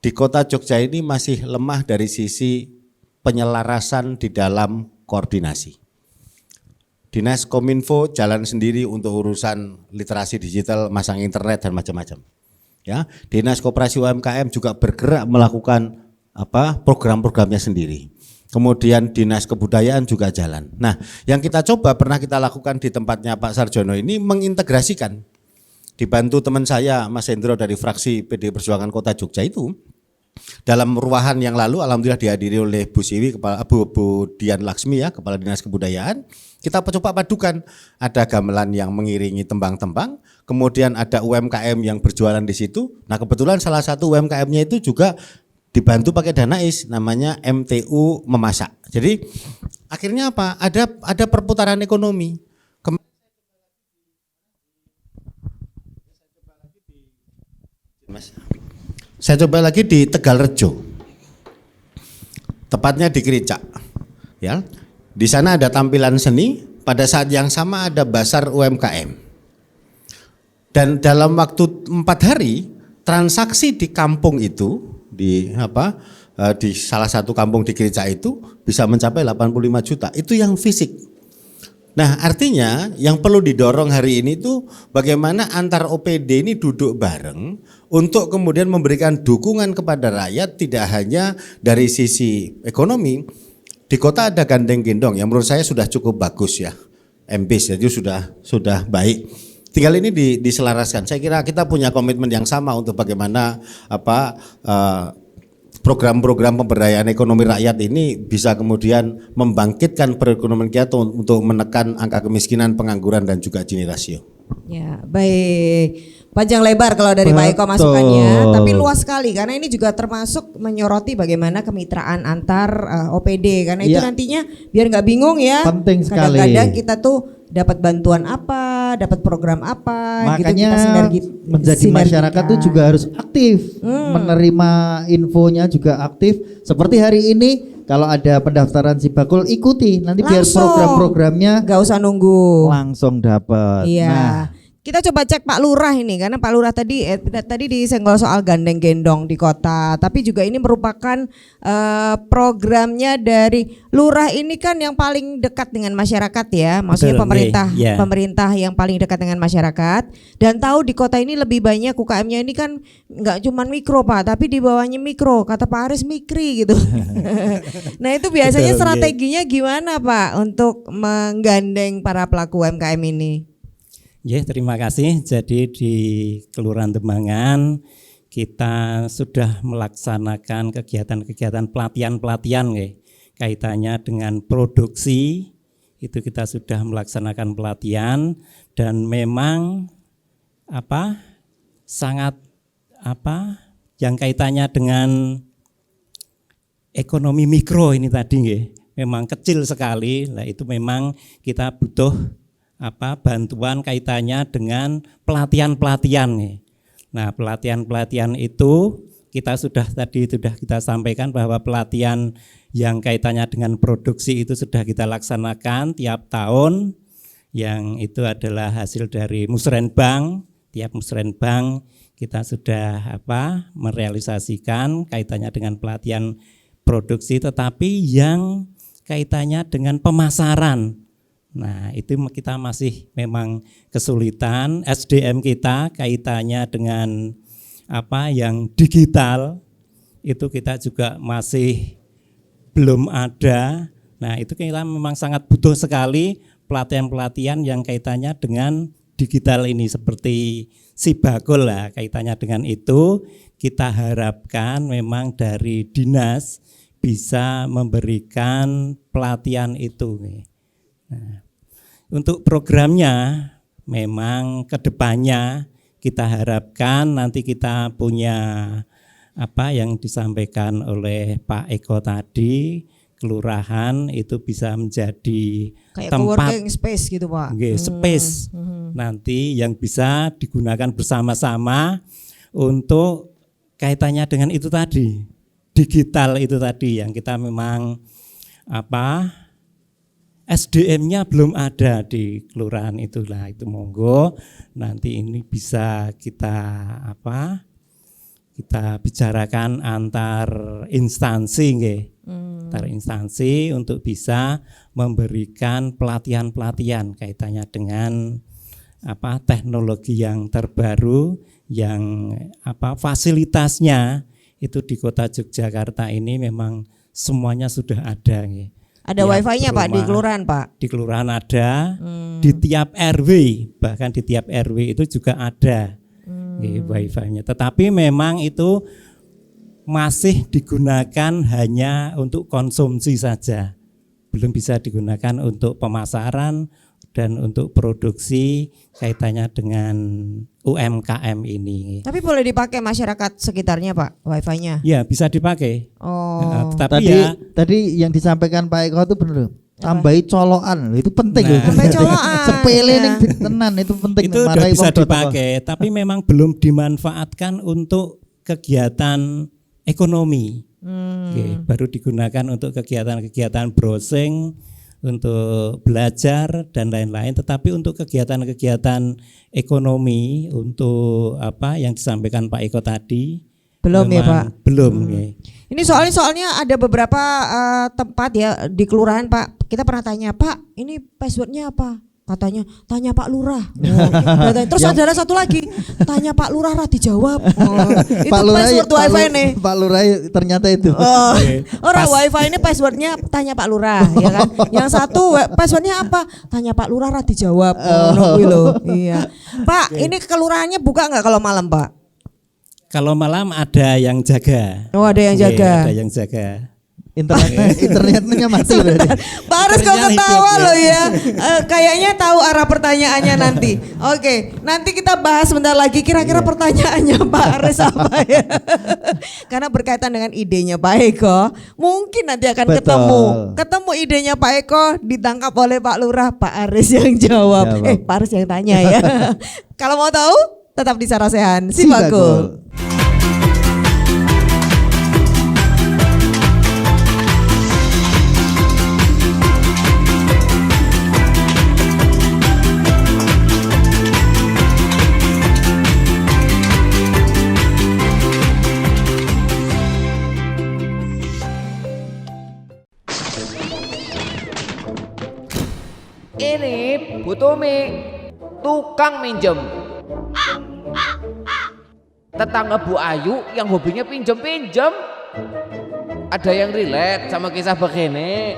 di Kota Jogja ini masih lemah dari sisi penyelarasan di dalam koordinasi. Dinas Kominfo jalan sendiri untuk urusan literasi digital, masang internet dan macam-macam. Ya, Dinas Koperasi UMKM juga bergerak melakukan program-programnya sendiri. Kemudian Dinas Kebudayaan juga jalan. Nah, yang kita coba pernah kita lakukan di tempatnya Pak Sarjono ini mengintegrasikan. Dibantu teman saya Mas Hendro dari fraksi PD Perjuangan Kota Jogja itu. Dalam ruahan yang lalu alhamdulillah dihadiri oleh Bu Siwi, Bu Dian Laksmi ya, Kepala Dinas Kebudayaan. Kita coba padukan, ada gamelan yang mengiringi tembang-tembang, kemudian ada UMKM yang berjualan di situ. Nah kebetulan salah satu UMKM-nya itu juga dibantu pakai dana IS, namanya MTU Memasak. Jadi akhirnya apa? Ada perputaran ekonomi. Saya coba lagi di Tegalrejo, tepatnya di Kericak. Ya, di sana ada tampilan seni. Pada saat yang sama ada basar UMKM. Dan dalam waktu 4 hari transaksi di kampung itu di salah satu kampung di Kericak itu bisa mencapai 85 juta. Itu yang fisik. Nah, artinya yang perlu didorong hari ini tuh bagaimana antar OPD ini duduk bareng untuk kemudian memberikan dukungan kepada rakyat, tidak hanya dari sisi ekonomi. Di kota ada gandeng gendong yang menurut saya sudah cukup bagus ya. MBIS jadi sudah baik. Tinggal ini diselaraskan. Saya kira kita punya komitmen yang sama untuk bagaimana program-program pemberdayaan ekonomi rakyat ini bisa kemudian membangkitkan perekonomian kita untuk menekan angka kemiskinan, pengangguran dan juga Gini rasio. Ya, baik. Panjang lebar kalau dari Pak Eko masukannya, tapi luas sekali karena ini juga termasuk menyoroti bagaimana kemitraan antar OPD karena itu nantinya biar nggak bingung ya. Penting sekali. Kadang-kadang kita tuh dapat bantuan apa, dapat program apa, makanya gitu kita menjadi masyarakat tuh juga harus aktif, menerima infonya juga aktif. Seperti hari ini kalau ada pendaftaran Sibakul ikuti, nanti biar program-programnya nggak usah nunggu, langsung dapat. Iya. Nah, kita coba cek Pak Lurah ini karena Pak Lurah tadi disenggol soal gandeng gendong di kota, tapi juga ini merupakan programnya dari Lurah ini kan yang paling dekat dengan masyarakat ya, maksudnya pemerintah yang paling dekat dengan masyarakat dan tahu di kota ini lebih banyak UKM-nya ini kan nggak cuma mikro Pak, tapi di bawahnya mikro, kata Pak Aris mikri gitu. Nah itu biasanya strateginya gimana Pak untuk menggandeng para pelaku UMKM ini? Ya, terima kasih. Jadi di Kelurahan Dembangan kita sudah melaksanakan kegiatan-kegiatan pelatihan-pelatihan kaitannya dengan produksi. Itu kita sudah melaksanakan pelatihan dan memang sangat yang kaitannya dengan ekonomi mikro ini tadi memang kecil sekali. Nah, itu memang kita butuh bantuan kaitannya dengan pelatihan-pelatihan. Nah, pelatihan-pelatihan itu kita sudah kita sampaikan bahwa pelatihan yang kaitannya dengan produksi itu sudah kita laksanakan tiap tahun, yang itu adalah hasil dari Musrenbang. Tiap Musrenbang kita sudah merealisasikan kaitannya dengan pelatihan produksi, tetapi yang kaitannya dengan pemasaran. Nah, itu kita masih memang kesulitan, SDM kita kaitannya dengan yang digital itu kita juga masih belum ada. Nah, itu kita memang sangat butuh sekali pelatihan-pelatihan yang kaitannya dengan digital ini seperti Sibakul lah, kaitannya dengan itu kita harapkan memang dari dinas bisa memberikan pelatihan itu. Nah, untuk programnya memang kedepannya kita harapkan nanti kita punya apa yang disampaikan oleh Pak Eko tadi, kelurahan itu bisa menjadi Kayak tempat co-working space gitu Pak. space nanti yang bisa digunakan bersama-sama untuk kaitannya dengan itu tadi, digital itu tadi yang kita memang apa SDM-nya belum ada di kelurahan itulah, itu monggo nanti ini bisa kita apa kita bicarakan antar instansi nggih. Antar instansi untuk bisa memberikan pelatihan-pelatihan kaitannya dengan apa teknologi yang terbaru yang apa fasilitasnya itu di Kota Yogyakarta ini memang semuanya sudah ada nggih. Ada wifi-nya Pak di kelurahan Pak? Di kelurahan ada, di tiap RW, bahkan di tiap RW itu juga ada wifi-nya. Tetapi memang itu masih digunakan hanya untuk konsumsi saja, belum bisa digunakan untuk pemasaran dan untuk produksi kaitannya dengan UMKM ini. Tapi boleh dipakai masyarakat sekitarnya Pak, wifi-nya? Ya bisa dipakai. Oh. Tetapi tadi yang disampaikan Pak Eko itu benar. Tambahi colokan itu penting. Tambahi colokan. Sepele ning tenan itu penting. Itu sudah bisa dipakai, tapi memang belum dimanfaatkan untuk kegiatan ekonomi. Oke, baru digunakan untuk kegiatan-kegiatan browsing, untuk belajar dan lain-lain, tetapi untuk kegiatan-kegiatan ekonomi untuk apa yang disampaikan Pak Eko tadi belum ya Pak? Belum. Ini soalnya ada beberapa tempat ya di kelurahan Pak, kita pernah tanya Pak ini passwordnya apa? Katanya tanya Pak Lurah. Terus ada satu lagi tanya Pak Lurah dijawab. Itu Pak Lurah, password wifi nih. Pak Lurah ternyata itu. Orang wifi ini passwordnya tanya Pak Lurah ya kan. Yang satu passwordnya apa? Tanya Pak Lurah dijawab. Iya. Pak, ini kelurahannya buka nggak kalau malam Pak? Kalau malam ada yang jaga. Oh ada yang jaga. Ada yang jaga. Internetnya mati berarti. Pak Aris kok ketawa loh ya. Kayaknya tahu arah pertanyaannya nanti. Oke, nanti kita bahas sebentar lagi kira-kira pertanyaannya Pak Aris apa ya. Karena berkaitan dengan idenya Pak Eko, mungkin nanti akan ketemu idenya Pak Eko ditangkap oleh Pak Lurah, Pak Aris yang jawab. Pak Aris yang tanya ya. Kalau mau tahu tetap di Sarasehan Sibakul. Ini Bu Tumi, tukang minjem. Tetangga Bu Ayu yang hobinya pinjem-pinjem. Ada yang relate sama kisah begini.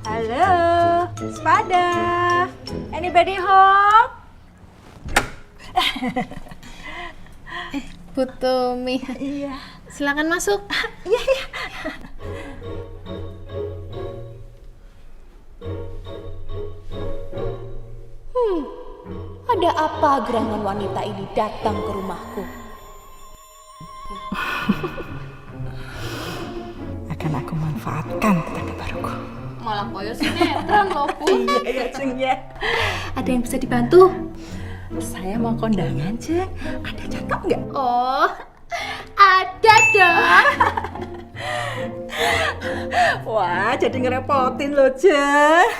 Halo, Spada. Anybody home? Bu Tumi. Iya. Silakan masuk. Iya, iya. Ada apa gerangan wanita ini datang ke rumahku? Akan aku manfaatkan tetangga baruku. Malah koyo sinetron loh, Bu. Iya, Ceng ya. Ada yang bisa dibantu? Saya mau kondangan, Ceng. Ada cakep nggak? Oh, ada dong. Wah, jadi ngerepotin loh, Ceng.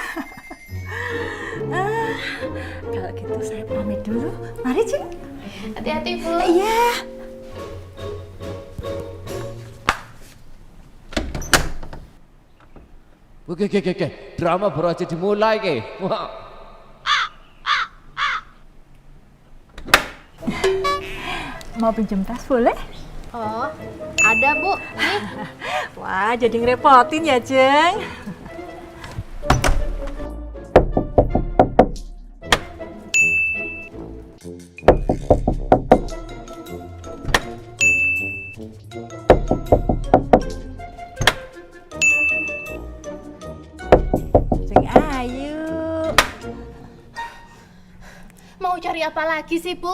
Kalau gitu saya pamit dulu. Mari, Ceng. Hati-hati, Bu. Iya. Oke, drama baru aja dimulai ke. Wah. Mau pinjam tas boleh? Oh, ada Bu. Nih. Wah, jadi ngerepotin ya, Jeng. Jeng Ayu. Mau cari apa lagi sih, Bu?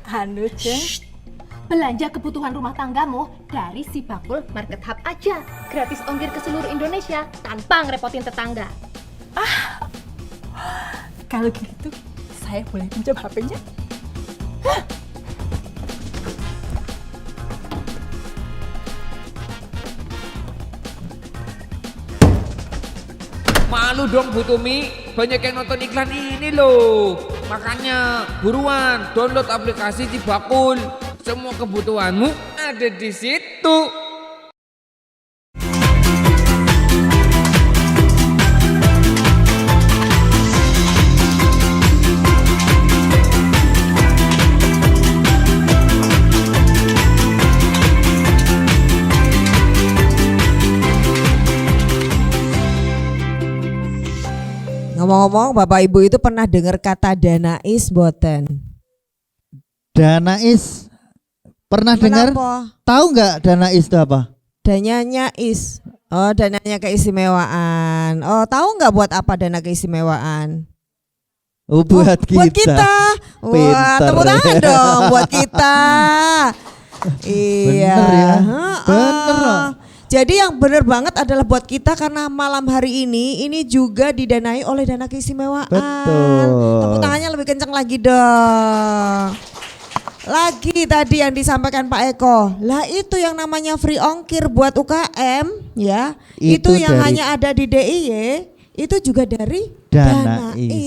Anu, Jeng. Belanja kebutuhan rumah tanggamu dari Si Bakul Market Hub aja. Gratis ongkir ke seluruh Indonesia tanpa ngerepotin tetangga. Kalau gitu, saya boleh pinjam HP-nya? Malu dong Bu Tumi, banyak yang nonton iklan ini loh. Makanya buruan download aplikasi Cibakul. Semua kebutuhanmu ada di situ. Ngomong-ngomong, Bapak Ibu itu pernah dengar kata Danais boten? Danais pernah dengar? Tahu nggak Danais itu apa? Dananya is. Oh, dananya keistimewaan. Oh, tahu nggak buat apa dana keistimewaan? Oh, buat kita. Buat kita. Wah, Pinter tepuk tangan ya. dong buat kita. Iya. Bener ya. Heeh. Bener loh. Jadi yang benar banget adalah buat kita karena malam hari ini juga didanai oleh dana keistimewaan. Betul. Tepuk tangannya lebih kencang lagi dong. Lagi tadi yang disampaikan Pak Eko, lah itu yang namanya free ongkir buat UKM ya, itu yang dari hanya ada di DIY, itu juga dari Danais.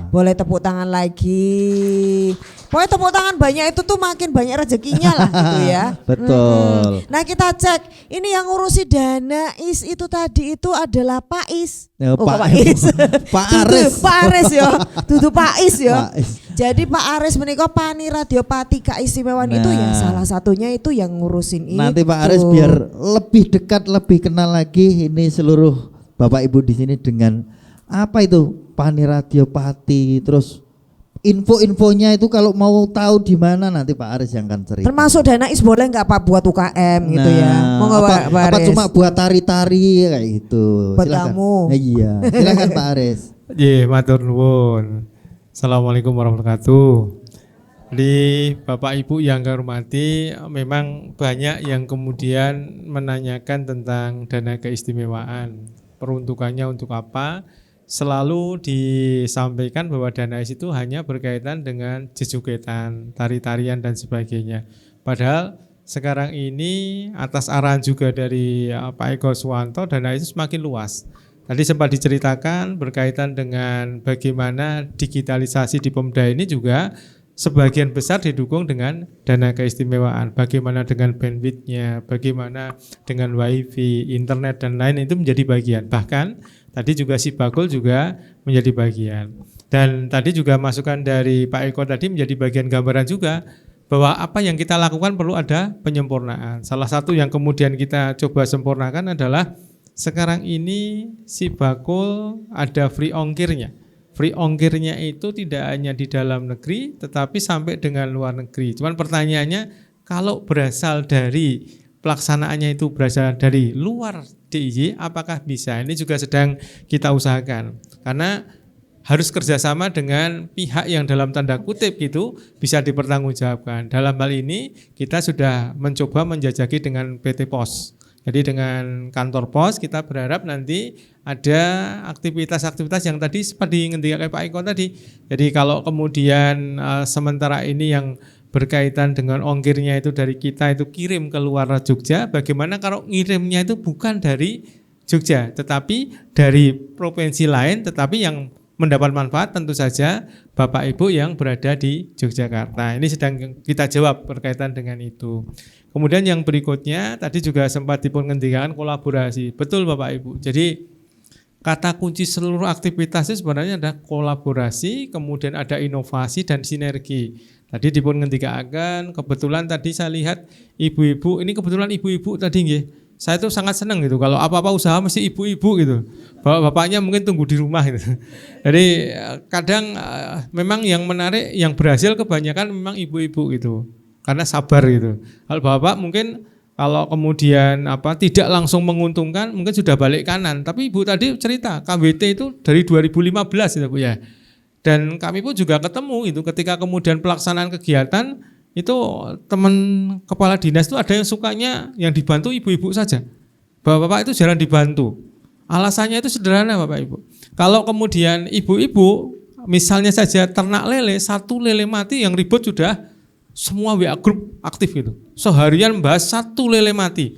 Boleh tepuk tangan lagi. Pokoknya tepuk tangan banyak itu tuh makin banyak rezekinya lah gitu ya. Betul. Nah kita cek, ini yang ngurusi Danais itu tadi itu adalah Pak Is. Ya, Oh, Pak- Pak Is. Pak Dudu, Aris. Pak Aris ya. Dudu Pak Is ya. Pak Is. Jadi Pak Aris menika Pani Radiopati keistimewaan itu ya salah satunya itu yang ngurusin Nanti itu. Pak Aris biar lebih dekat, lebih kenal lagi ini seluruh Bapak Ibu di sini dengan apa itu Pani Radiopati, terus info-infonya itu kalau mau tahu di mana nanti Pak Aris yang akan cerita. Termasuk Danais boleh nggak Pak buat UKM gitu ya? Mau nggak Pak apa Aris? cuma buat tari-tari kayak gitu. Buat Silakan. kamu. Iya, silakan Pak Aris. Iya, matur nuwun. Assalamualaikum warahmatullahi wabarakatuh. Di Bapak Ibu yang kami hormati, memang banyak yang kemudian menanyakan tentang dana keistimewaan. Peruntukannya untuk apa? Selalu disampaikan bahwa Danais itu hanya berkaitan dengan jejogetan, tari-tarian dan sebagainya. Padahal sekarang ini atas arahan juga dari Pak Eko Suwanto, Danais itu semakin luas. Tadi sempat diceritakan berkaitan dengan bagaimana digitalisasi di Pemda ini juga sebagian besar didukung dengan dana keistimewaan. Bagaimana dengan bandwidth-nya, bagaimana dengan wifi, internet dan lain itu menjadi bagian. Bahkan tadi juga Si Bakul juga menjadi bagian. Dan tadi juga masukan dari Pak Eko tadi menjadi bagian gambaran juga bahwa apa yang kita lakukan perlu ada penyempurnaan. Salah satu yang kemudian kita coba sempurnakan adalah sekarang ini Si Bakul ada free ongkirnya. Free ongkirnya itu tidak hanya di dalam negeri tetapi sampai dengan luar negeri. Cuman pertanyaannya kalau berasal dari pelaksanaannya itu berasal dari luar DIY apakah bisa? Ini juga sedang kita usahakan. Karena harus kerjasama dengan pihak yang dalam tanda kutip itu bisa dipertanggungjawabkan. Dalam hal ini kita sudah mencoba menjajaki dengan PT Pos. Jadi dengan kantor pos kita berharap nanti ada aktivitas-aktivitas yang tadi seperti ngendikan Pak Eko tadi. Jadi kalau kemudian sementara ini yang berkaitan dengan ongkirnya itu dari kita itu kirim ke luar Jogja, bagaimana kalau ngirimnya itu bukan dari Jogja tetapi dari provinsi lain tetapi yang mendapat manfaat tentu saja Bapak Ibu yang berada di Yogyakarta. Ini sedang kita jawab berkaitan dengan itu. Kemudian yang berikutnya tadi juga sempat dipungendikan kolaborasi. Betul Bapak Ibu. Jadi kata kunci seluruh aktivitas itu sebenarnya ada kolaborasi, kemudian ada inovasi dan sinergi. Tadi dipun ngendikaaken, kebetulan tadi saya lihat ibu-ibu, ini kebetulan ibu-ibu tadi nggih. Saya tuh sangat senang gitu kalau apa-apa usaha mesti ibu-ibu gitu. Bapak-bapaknya mungkin tunggu di rumah gitu. Jadi kadang memang yang menarik, yang berhasil kebanyakan memang ibu-ibu gitu. Karena sabar gitu. Kalau bapak mungkin kalau kemudian tidak langsung menguntungkan mungkin sudah balik kanan. Tapi ibu tadi cerita KWT itu dari 2015 gitu Bu ya. Dan kami pun juga ketemu itu ketika kemudian pelaksanaan kegiatan itu teman kepala dinas itu ada yang sukanya yang dibantu ibu-ibu saja. Bapak-bapak itu jarang dibantu. Alasannya itu sederhana Bapak Ibu. Kalau kemudian ibu-ibu misalnya saja ternak lele, satu lele mati yang ribut sudah semua WA grup aktif gitu. Seharian membahas satu lele mati.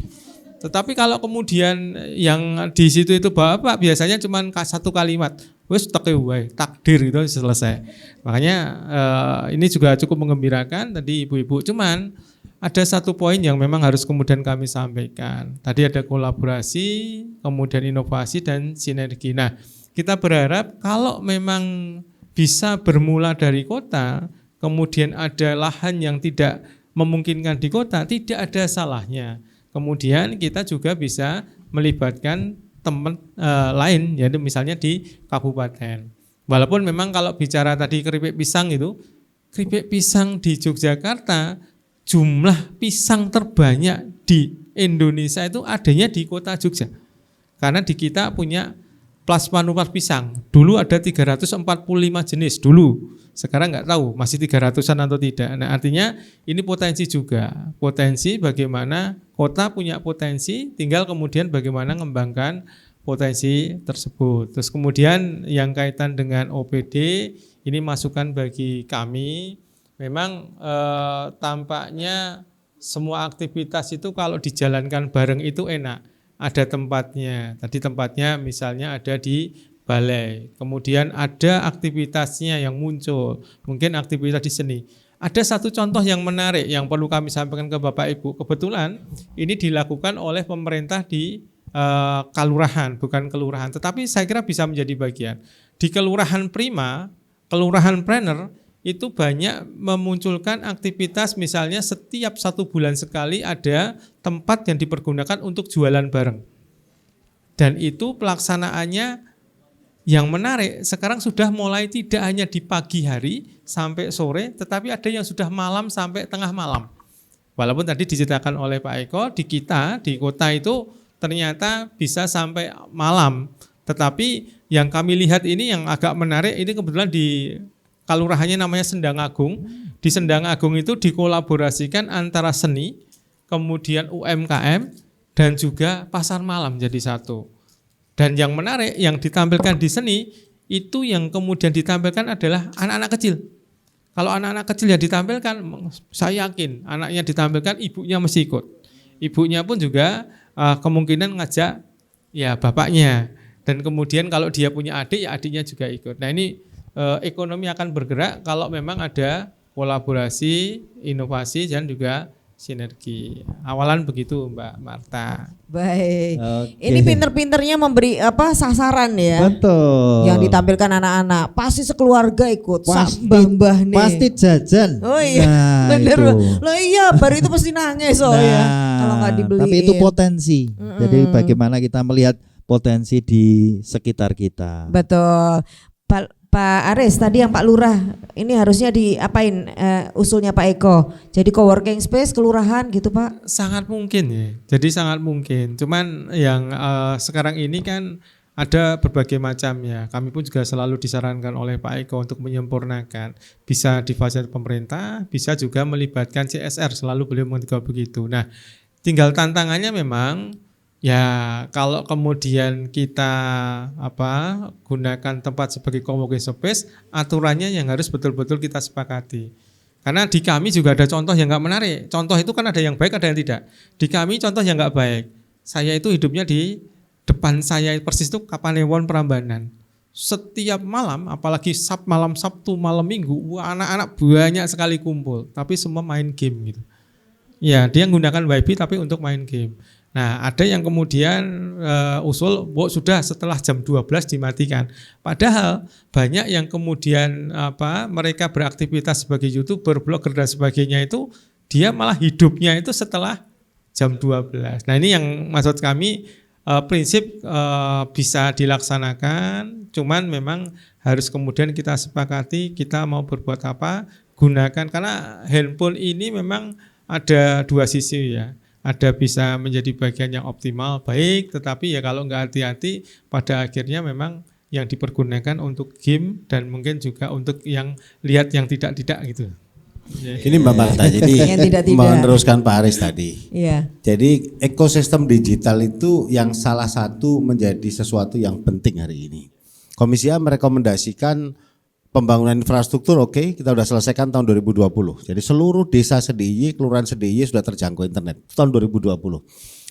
Tetapi kalau kemudian yang di situ itu bapak biasanya cuma satu kalimat, wes takdir itu selesai. Makanya ini juga cukup menggembirakan tadi ibu-ibu. Cuman ada satu poin yang memang harus kemudian kami sampaikan. Tadi ada kolaborasi, kemudian inovasi dan sinergi. Nah, kita berharap kalau memang bisa bermula dari kota, kemudian ada lahan yang tidak memungkinkan di kota, tidak ada salahnya. Kemudian kita juga bisa melibatkan teman lain, yaitu misalnya di kabupaten. Walaupun memang kalau bicara tadi keripik pisang itu, keripik pisang di Yogyakarta, jumlah pisang terbanyak di Indonesia itu adanya di kota Jogja. Karena di kita punya plasmanular pisang. Dulu ada 345 jenis dulu. Sekarang nggak tahu masih 300-an atau tidak. Nah, artinya ini potensi juga. Potensi bagaimana kota punya potensi, tinggal kemudian bagaimana mengembangkan potensi tersebut. Terus kemudian yang kaitan dengan OPD, ini masukan bagi kami. Memang tampaknya semua aktivitas itu kalau dijalankan bareng itu enak. Ada tempatnya. Tadi tempatnya misalnya ada di balai, kemudian ada aktivitasnya yang muncul, mungkin aktivitas di seni. Ada satu contoh yang menarik yang perlu kami sampaikan ke Bapak Ibu. Kebetulan ini dilakukan oleh pemerintah di kelurahan, bukan kelurahan, tetapi saya kira bisa menjadi bagian. Di Kelurahan Prima, Kelurahan Planner itu banyak memunculkan aktivitas, misalnya setiap 1 bulan sekali ada tempat yang dipergunakan untuk jualan bareng. Dan itu pelaksanaannya yang menarik, sekarang sudah mulai tidak hanya di pagi hari sampai sore, tetapi ada yang sudah malam sampai tengah malam. Walaupun tadi diceritakan oleh Pak Eko, di kita, di kota itu ternyata bisa sampai malam. Tetapi yang kami lihat ini yang agak menarik, ini kebetulan di kelurahannya namanya Sendang Agung. Di Sendang Agung itu dikolaborasikan antara seni, kemudian UMKM, dan juga pasar malam jadi satu. Dan yang menarik, yang ditampilkan di seni, itu yang kemudian ditampilkan adalah anak-anak kecil. Kalau anak-anak kecil yang ditampilkan, saya yakin anaknya ditampilkan, ibunya mesti ikut. Ibunya pun juga kemungkinan ngajak ya bapaknya. Dan kemudian kalau dia punya adik, ya adiknya juga ikut. Nah ini ekonomi akan bergerak kalau memang ada kolaborasi, inovasi, dan juga sinergi. Awalan begitu Mbak Marta. Baik. Oke. Ini pinter-pinternya memberi sasaran ya. Betul. Yang ditampilkan anak-anak. Pasti sekeluarga ikut. Pasti, mbah nih. pasti jajan. Oh iya. Nah, bener. itu. Loh iya, baru itu pasti nangis ya. Kalau nggak dibeliin. Tapi itu potensi. Jadi bagaimana kita melihat potensi di sekitar kita. Betul. Pak Aris tadi yang Pak Lurah ini harusnya diapain usulnya Pak Eko, jadi coworking space kelurahan gitu Pak? Sangat mungkin ya, jadi sangat mungkin. Cuman yang sekarang ini kan ada berbagai macam ya. Kami pun juga selalu disarankan oleh Pak Eko untuk menyempurnakan. Bisa difasilitasi pemerintah, bisa juga melibatkan CSR, selalu beliau mengatakan begitu. Nah, tinggal tantangannya memang ya kalau kemudian kita gunakan tempat sebagai coworking space, aturannya yang harus betul-betul kita sepakati. Karena di kami juga ada contoh yang nggak menarik. Contoh itu kan ada yang baik, ada yang tidak. Di kami contoh yang nggak baik. Saya itu hidupnya di depan saya persis itu Kapanewon Prambanan. Setiap malam, apalagi malam Sabtu, malam Minggu, anak-anak banyak sekali kumpul, tapi semua main game gitu. Ya, dia menggunakan WiFi tapi untuk main game. Nah, ada yang kemudian usul, sudah setelah jam 12 dimatikan. Padahal banyak yang kemudian mereka beraktivitas sebagai YouTuber, blogger dan sebagainya itu dia malah hidupnya itu setelah jam 12. Nah, ini yang maksud kami prinsip bisa dilaksanakan, cuman memang harus kemudian kita sepakati kita mau berbuat apa, gunakan, karena handphone ini memang ada dua sisi ya. Ada bisa menjadi bagian yang optimal, baik, tetapi ya kalau nggak hati-hati pada akhirnya memang yang dipergunakan untuk game dan mungkin juga untuk yang lihat yang tidak-tidak gitu. Ini Mbak Marta, jadi meneruskan Pak Aris tadi. Iya. Jadi ekosistem digital itu yang salah satu menjadi sesuatu yang penting hari ini. Komisi A merekomendasikan pembangunan infrastruktur kita sudah selesaikan tahun 2020. Jadi seluruh desa se-DIY, kelurahan se-DIY sudah terjangkau internet tahun 2020.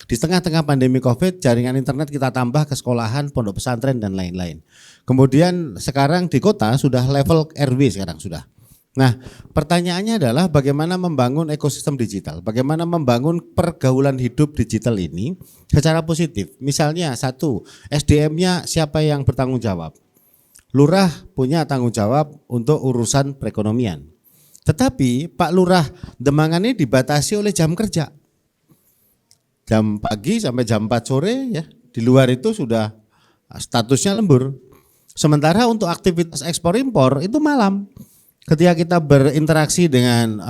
Di tengah-tengah pandemi Covid, jaringan internet kita tambah ke sekolahan, pondok pesantren dan lain-lain. Kemudian sekarang di kota sudah level RW sekarang sudah. Nah, pertanyaannya adalah bagaimana membangun ekosistem digital, bagaimana membangun pergaulan hidup digital ini secara positif. Misalnya satu, SDM-nya siapa yang bertanggung jawab? Lurah punya tanggung jawab untuk urusan perekonomian. Tetapi Pak Lurah Demangan ini dibatasi oleh jam kerja. Jam pagi sampai jam 4 sore ya. Di luar itu sudah statusnya lembur. Sementara untuk aktivitas ekspor impor itu malam. Ketika kita berinteraksi dengan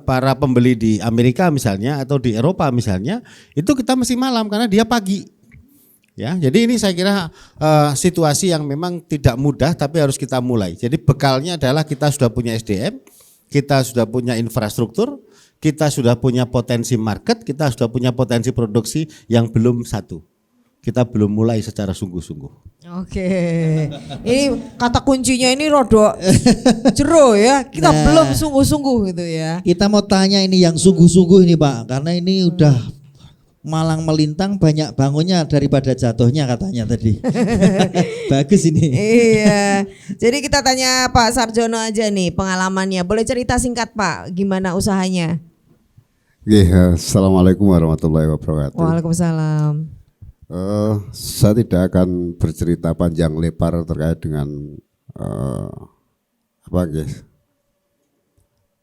para pembeli di Amerika misalnya atau di Eropa misalnya, itu kita mesti malam karena dia pagi. Ya, jadi ini saya kira situasi yang memang tidak mudah tapi harus kita mulai. Jadi bekalnya adalah kita sudah punya SDM, kita sudah punya infrastruktur, kita sudah punya potensi market, kita sudah punya potensi produksi yang belum satu. Kita belum mulai secara sungguh-sungguh. Oke. Ini kata kuncinya ini rodok jero ya. Kita belum sungguh-sungguh gitu ya. Kita mau tanya ini yang sungguh-sungguh ini Pak, karena ini udah malang melintang banyak bangunnya daripada jatuhnya katanya tadi. Bagus ini. Iya. Jadi kita tanya Pak Sarjono aja nih pengalamannya. Boleh cerita singkat Pak, gimana usahanya? Assalamualaikum warahmatullahi wabarakatuh. Waalaikumsalam. Saya tidak akan bercerita panjang lebar terkait dengan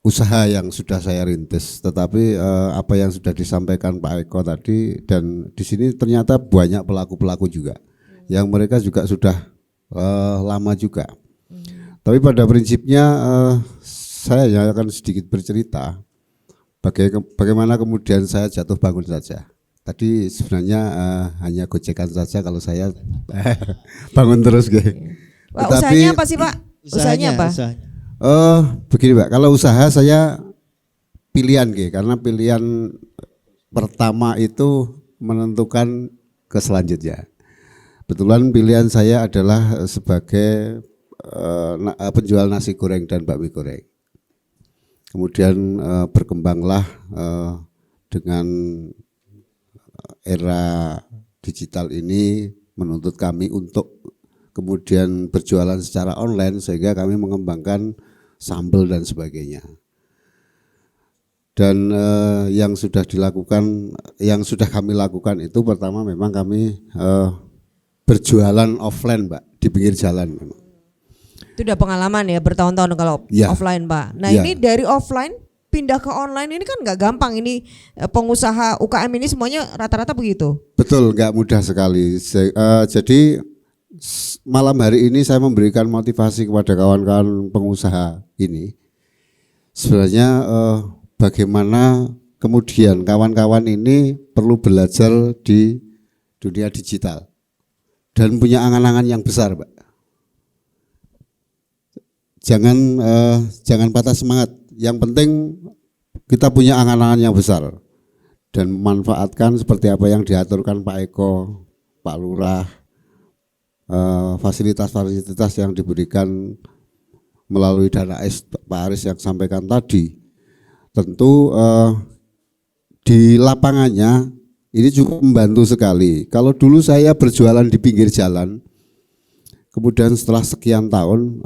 usaha yang sudah saya rintis, tetapi apa yang sudah disampaikan Pak Eko tadi, dan di sini ternyata banyak pelaku-pelaku juga yang mereka juga sudah lama juga. Tapi pada prinsipnya saya akan sedikit bercerita bagaimana kemudian saya jatuh bangun saja. Tadi sebenarnya hanya gocekan saja kalau saya bangun terus Pak, usahanya apa sih Pak? Usahanya apa? Begini Pak, kalau usaha saya pilihan karena pilihan pertama itu menentukan ke selanjutnya. Kebetulan pilihan saya adalah sebagai penjual nasi goreng dan bakmi goreng. Kemudian berkembanglah dengan era digital ini menuntut kami untuk kemudian berjualan secara online, sehingga kami mengembangkan sambal dan sebagainya. Dan yang sudah dilakukan, yang sudah kami lakukan itu pertama memang kami berjualan offline Pak, di pinggir jalan. Itu udah pengalaman ya bertahun-tahun kalau offline Pak. Nah ini dari offline pindah ke online ini kan nggak gampang, ini pengusaha UKM ini semuanya rata-rata begitu. Betul, nggak mudah sekali. Jadi malam hari ini saya memberikan motivasi kepada kawan-kawan pengusaha ini. Sebenarnya bagaimana kemudian kawan-kawan ini perlu belajar di dunia digital dan punya angan-angan yang besar, Pak. Jangan patah semangat. Yang penting kita punya angan-angan yang besar dan memanfaatkan seperti apa yang diaturkan Pak Eko, Pak Lurah, fasilitas-fasilitas yang diberikan melalui dana Pak Aris yang sampaikan tadi. Tentu di lapangannya ini cukup membantu sekali. Kalau dulu saya berjualan di pinggir jalan, kemudian setelah sekian tahun,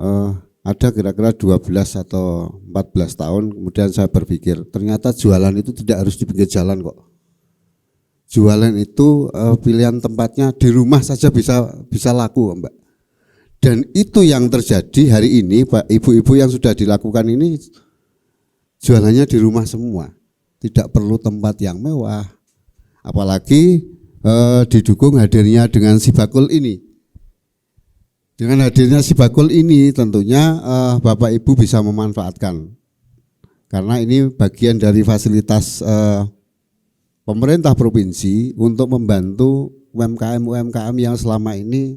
ada kira-kira 12 atau 14 tahun, kemudian saya berpikir ternyata jualan itu tidak harus di pinggir jalan kok. jualan itu pilihan tempatnya di rumah saja bisa laku, Mbak. Dan itu yang terjadi hari ini, Pak, ibu-ibu yang sudah dilakukan ini jualannya di rumah semua, tidak perlu tempat yang mewah, apalagi didukung hadirnya dengan Sibakul ini. Dengan hadirnya Sibakul ini tentunya Bapak Ibu bisa memanfaatkan, karena ini bagian dari fasilitas pemerintah provinsi untuk membantu UMKM yang selama ini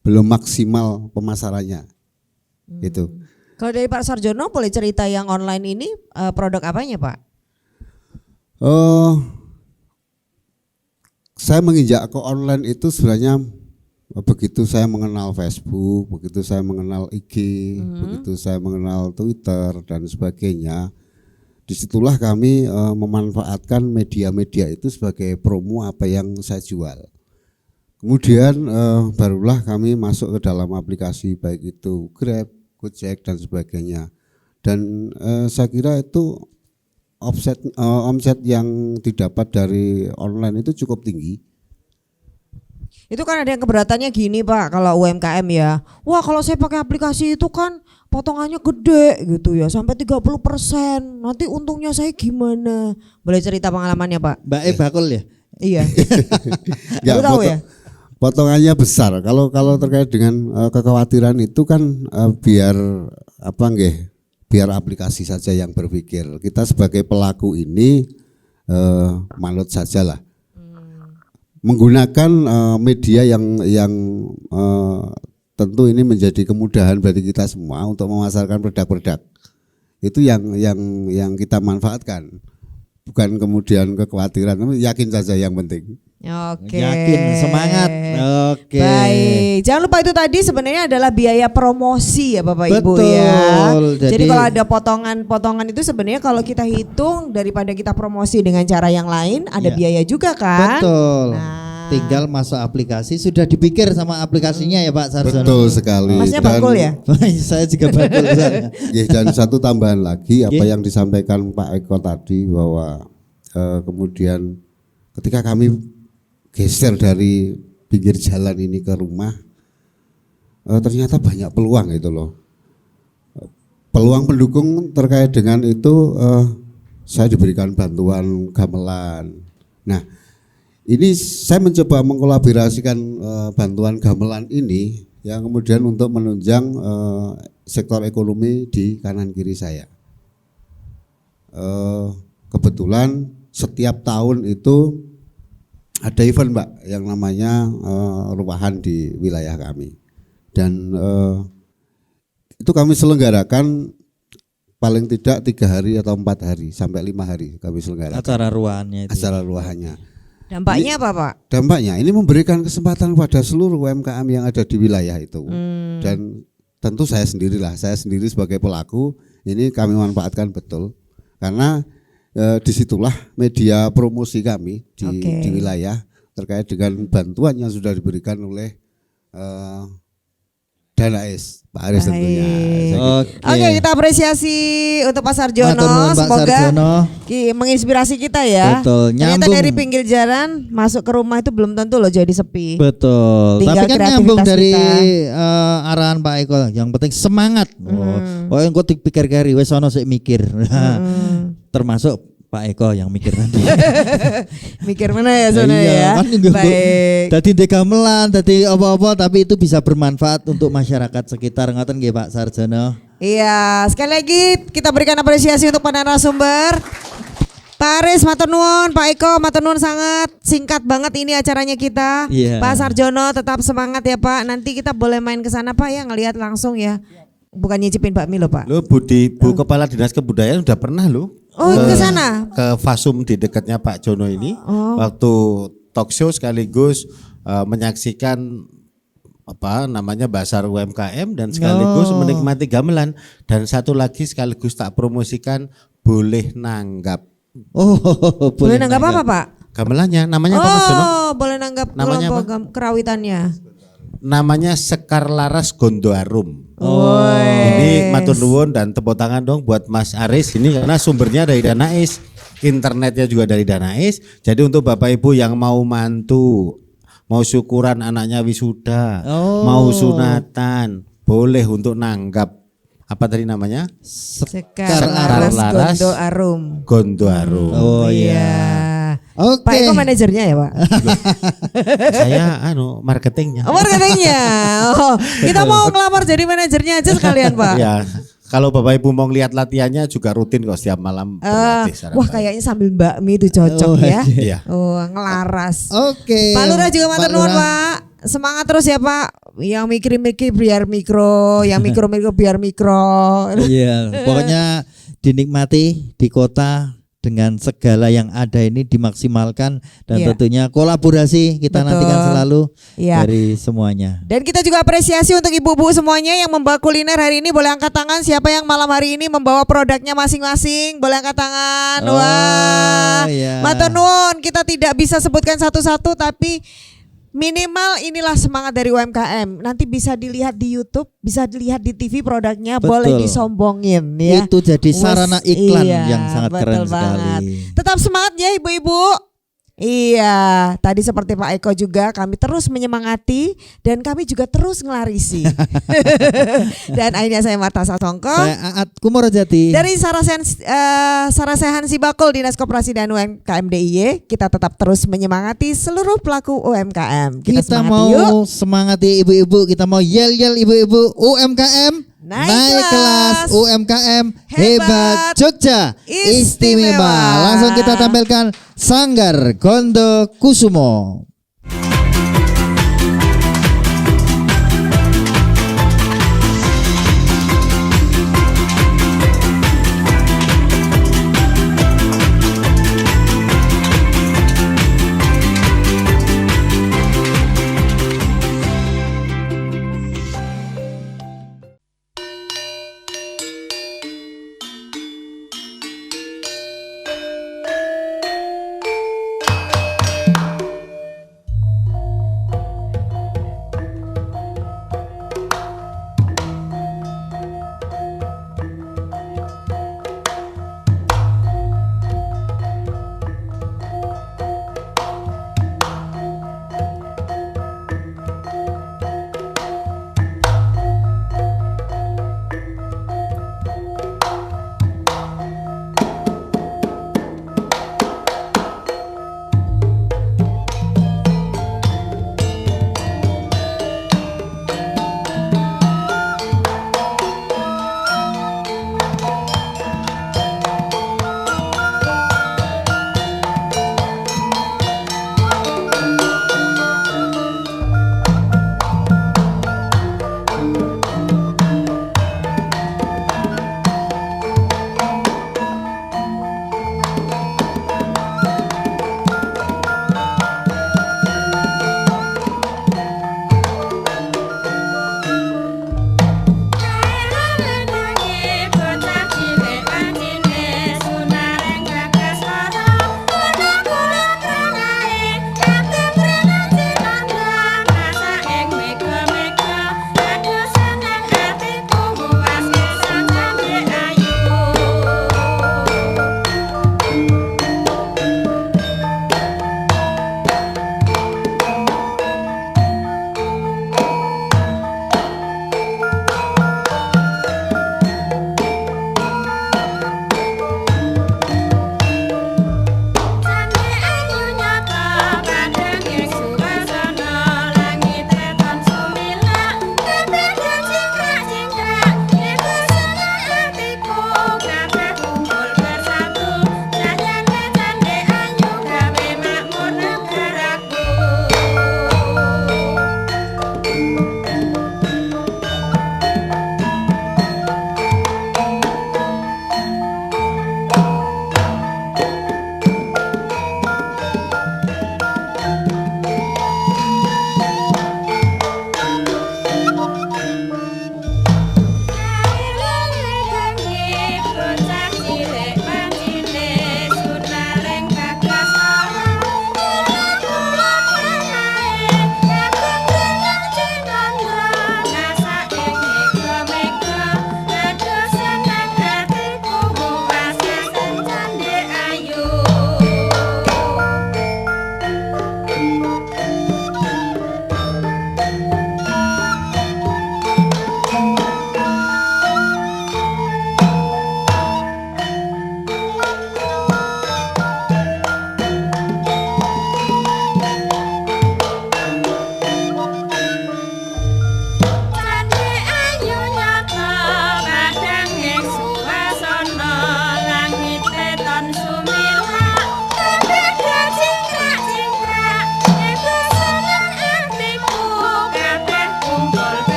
belum maksimal pemasarannya. Gitu. Kalau dari Pak Sarjono boleh cerita yang online ini produk apanya, Pak? Saya menginjak ke online itu sebenarnya begitu saya mengenal Facebook, begitu saya mengenal IG, begitu saya mengenal Twitter dan sebagainya. Disitulah kami memanfaatkan media-media itu sebagai promo apa yang saya jual. Kemudian barulah kami masuk ke dalam aplikasi baik itu Grab, Gojek dan sebagainya. Dan saya kira itu omset yang didapat dari online itu cukup tinggi. Itu kan ada yang keberatannya gini, Pak, kalau UMKM ya. Wah, kalau saya pakai aplikasi itu kan potongannya gede gitu ya, sampai 30%. Nanti untungnya saya gimana? Boleh cerita pengalamannya, Pak? Mbak Bakul ya? Iya. Enggak tahu ya. Potongannya besar. Kalau terkait dengan kekhawatiran itu kan biar biar aplikasi saja yang berpikir. Kita sebagai pelaku ini manut sajalah. Menggunakan media yang tentu ini menjadi kemudahan bagi kita semua untuk memasarkan produk-produk. Itu yang kita manfaatkan. Bukan kemudian kekhawatiran, yakin saja yang penting. Oke. Yakin, semangat. Oke. Baik. Jangan lupa itu tadi sebenarnya adalah biaya promosi ya Bapak Ibu Betul. ya. Jadi kalau ada potongan-potongan itu sebenarnya kalau kita hitung daripada kita promosi dengan cara yang lain ada biaya juga kan? Betul. Tinggal masuk aplikasi, sudah dipikir sama aplikasinya ya Pak Sarjono. Betul sekali. Masnya bakul ya? Saya juga bakul. Dan satu tambahan lagi apa yang disampaikan Pak Eko tadi bahwa kemudian ketika kami geser dari pinggir jalan ini ke rumah, ternyata banyak peluang itu loh. Peluang pendukung terkait dengan itu saya diberikan bantuan gamelan. Nah, ini saya mencoba mengkolaborasikan bantuan gamelan ini yang kemudian untuk menunjang sektor ekonomi di kanan kiri saya. Kebetulan setiap tahun itu ada event Mbak yang namanya ruahan di wilayah kami. Dan itu kami selenggarakan paling tidak 3 hari atau 4 hari sampai 5 hari kami selenggarakan. Acara ruahannya itu. Acara ruahannya. Dampaknya apa Pak? Dampaknya ini memberikan kesempatan pada seluruh UMKM yang ada di wilayah itu. Dan tentu saya sendiri sebagai pelaku ini kami manfaatkan betul. Karena disitulah media promosi kami di wilayah terkait dengan bantuan yang sudah diberikan oleh Danais, Pak Aris tentunya. Oke, kita apresiasi untuk Pak Sarjono. Semoga menginspirasi kita ya. Betul. Ternyata dari pinggir jalan masuk ke rumah itu belum tentu loh jadi sepi. Betul. Tinggal tapi kan kreativitas nyambung dari arahan Pak Eko. Yang penting semangat. Oh, engko pikir-kiri wis ana sik mikir. Termasuk Pak Eko yang mikir nanti. Mikir mana ya sebenarnya ya. Kan baik. Dadi gamelan, dadi apa-apa tapi itu bisa bermanfaat untuk masyarakat sekitar. Ngoten nggih Pak Sarjono. Iya, sekali lagi kita berikan apresiasi untuk para narasumber. Pak Aris matur nuwun, Pak Eko matur nuwun sangat. Singkat banget ini acaranya kita. Pak Sarjono tetap semangat ya Pak. Nanti kita boleh main ke sana Pak ya, ngelihat langsung ya. Bukan nyicipin bakmi loh Pak. Loh Bu Kepala Dinas Kebudayaan sudah pernah loh. Oh ke sana? Ke Fasum di dekatnya Pak Jono ini. Waktu talk show sekaligus menyaksikan Basar UMKM dan sekaligus menikmati gamelan. Dan satu lagi sekaligus tak promosikan boleh nanggap. Boleh nanggap apa Pak? Gamelannya namanya apa Mas Jono? Boleh nanggap namanya kelompok kerawitannya. Namanya Sekar Laras Gondoarum. Ini matur nuwun dan tepuk tangan dong buat Mas Aris ini karena sumbernya dari Danais. internetnya juga dari Danais. Jadi untuk Bapak Ibu yang mau mantu, mau syukuran anaknya wisuda, mau sunatan, boleh untuk nanggap apa tadi namanya? Sekar Laras Gondo Arum. Gondo Arum. Oh iya. Oke. Pak Eko manajernya ya Pak? Saya marketingnya. Oh, marketingnya. Oh, kita mau ngelamar jadi manajernya aja sekalian Pak. Ya. Kalau Bapak Ibu mau lihat latihannya juga rutin kok setiap malam berlatih secara wah baik. kayaknya sambil bakmi itu cocok ya. Iya. Oh, ngelaras. Oke. Pak Lurah juga matur Pak nuwun Lurah. Pak. Semangat terus ya Pak. Yang mikir-mikir biar mikro, yang mikro-mikro biar mikro. Iya, pokoknya dinikmati di kota dengan segala yang ada ini dimaksimalkan dan Iya. tentunya kolaborasi kita Betul. nantikan selalu Iya. dari semuanya. Dan kita juga apresiasi untuk ibu-ibu semuanya yang membawa kuliner hari ini. Boleh angkat tangan siapa yang malam hari ini membawa produknya masing-masing. Boleh angkat tangan. Oh, Wah. iya. Matur nuwun, kita tidak bisa sebutkan satu-satu tapi minimal inilah semangat dari UMKM. Nanti bisa dilihat di YouTube, bisa dilihat di TV produknya, Betul. boleh disombongin ya. Itu jadi sarana iklan Iya, yang sangat betul keren banget. sekali. Tetap semangat ya ibu-ibu. Iya, tadi seperti Pak Eko juga kami terus menyemangati dan kami juga terus ngelarisi. Dan akhirnya saya Marta Sasongko. Saya Aat Kumorojati. Dari Sarasehan Sibakul Dinas Koperasi dan UMKM DIY, kita tetap terus menyemangati seluruh pelaku UMKM. Kita semangati mau yuk. semangati ibu-ibu, kita mau yel-yel ibu-ibu UMKM. Naik kelas UMKM hebat Jogja istimewa. Langsung kita tampilkan Sanggar Gondo Kusumo.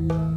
Iya.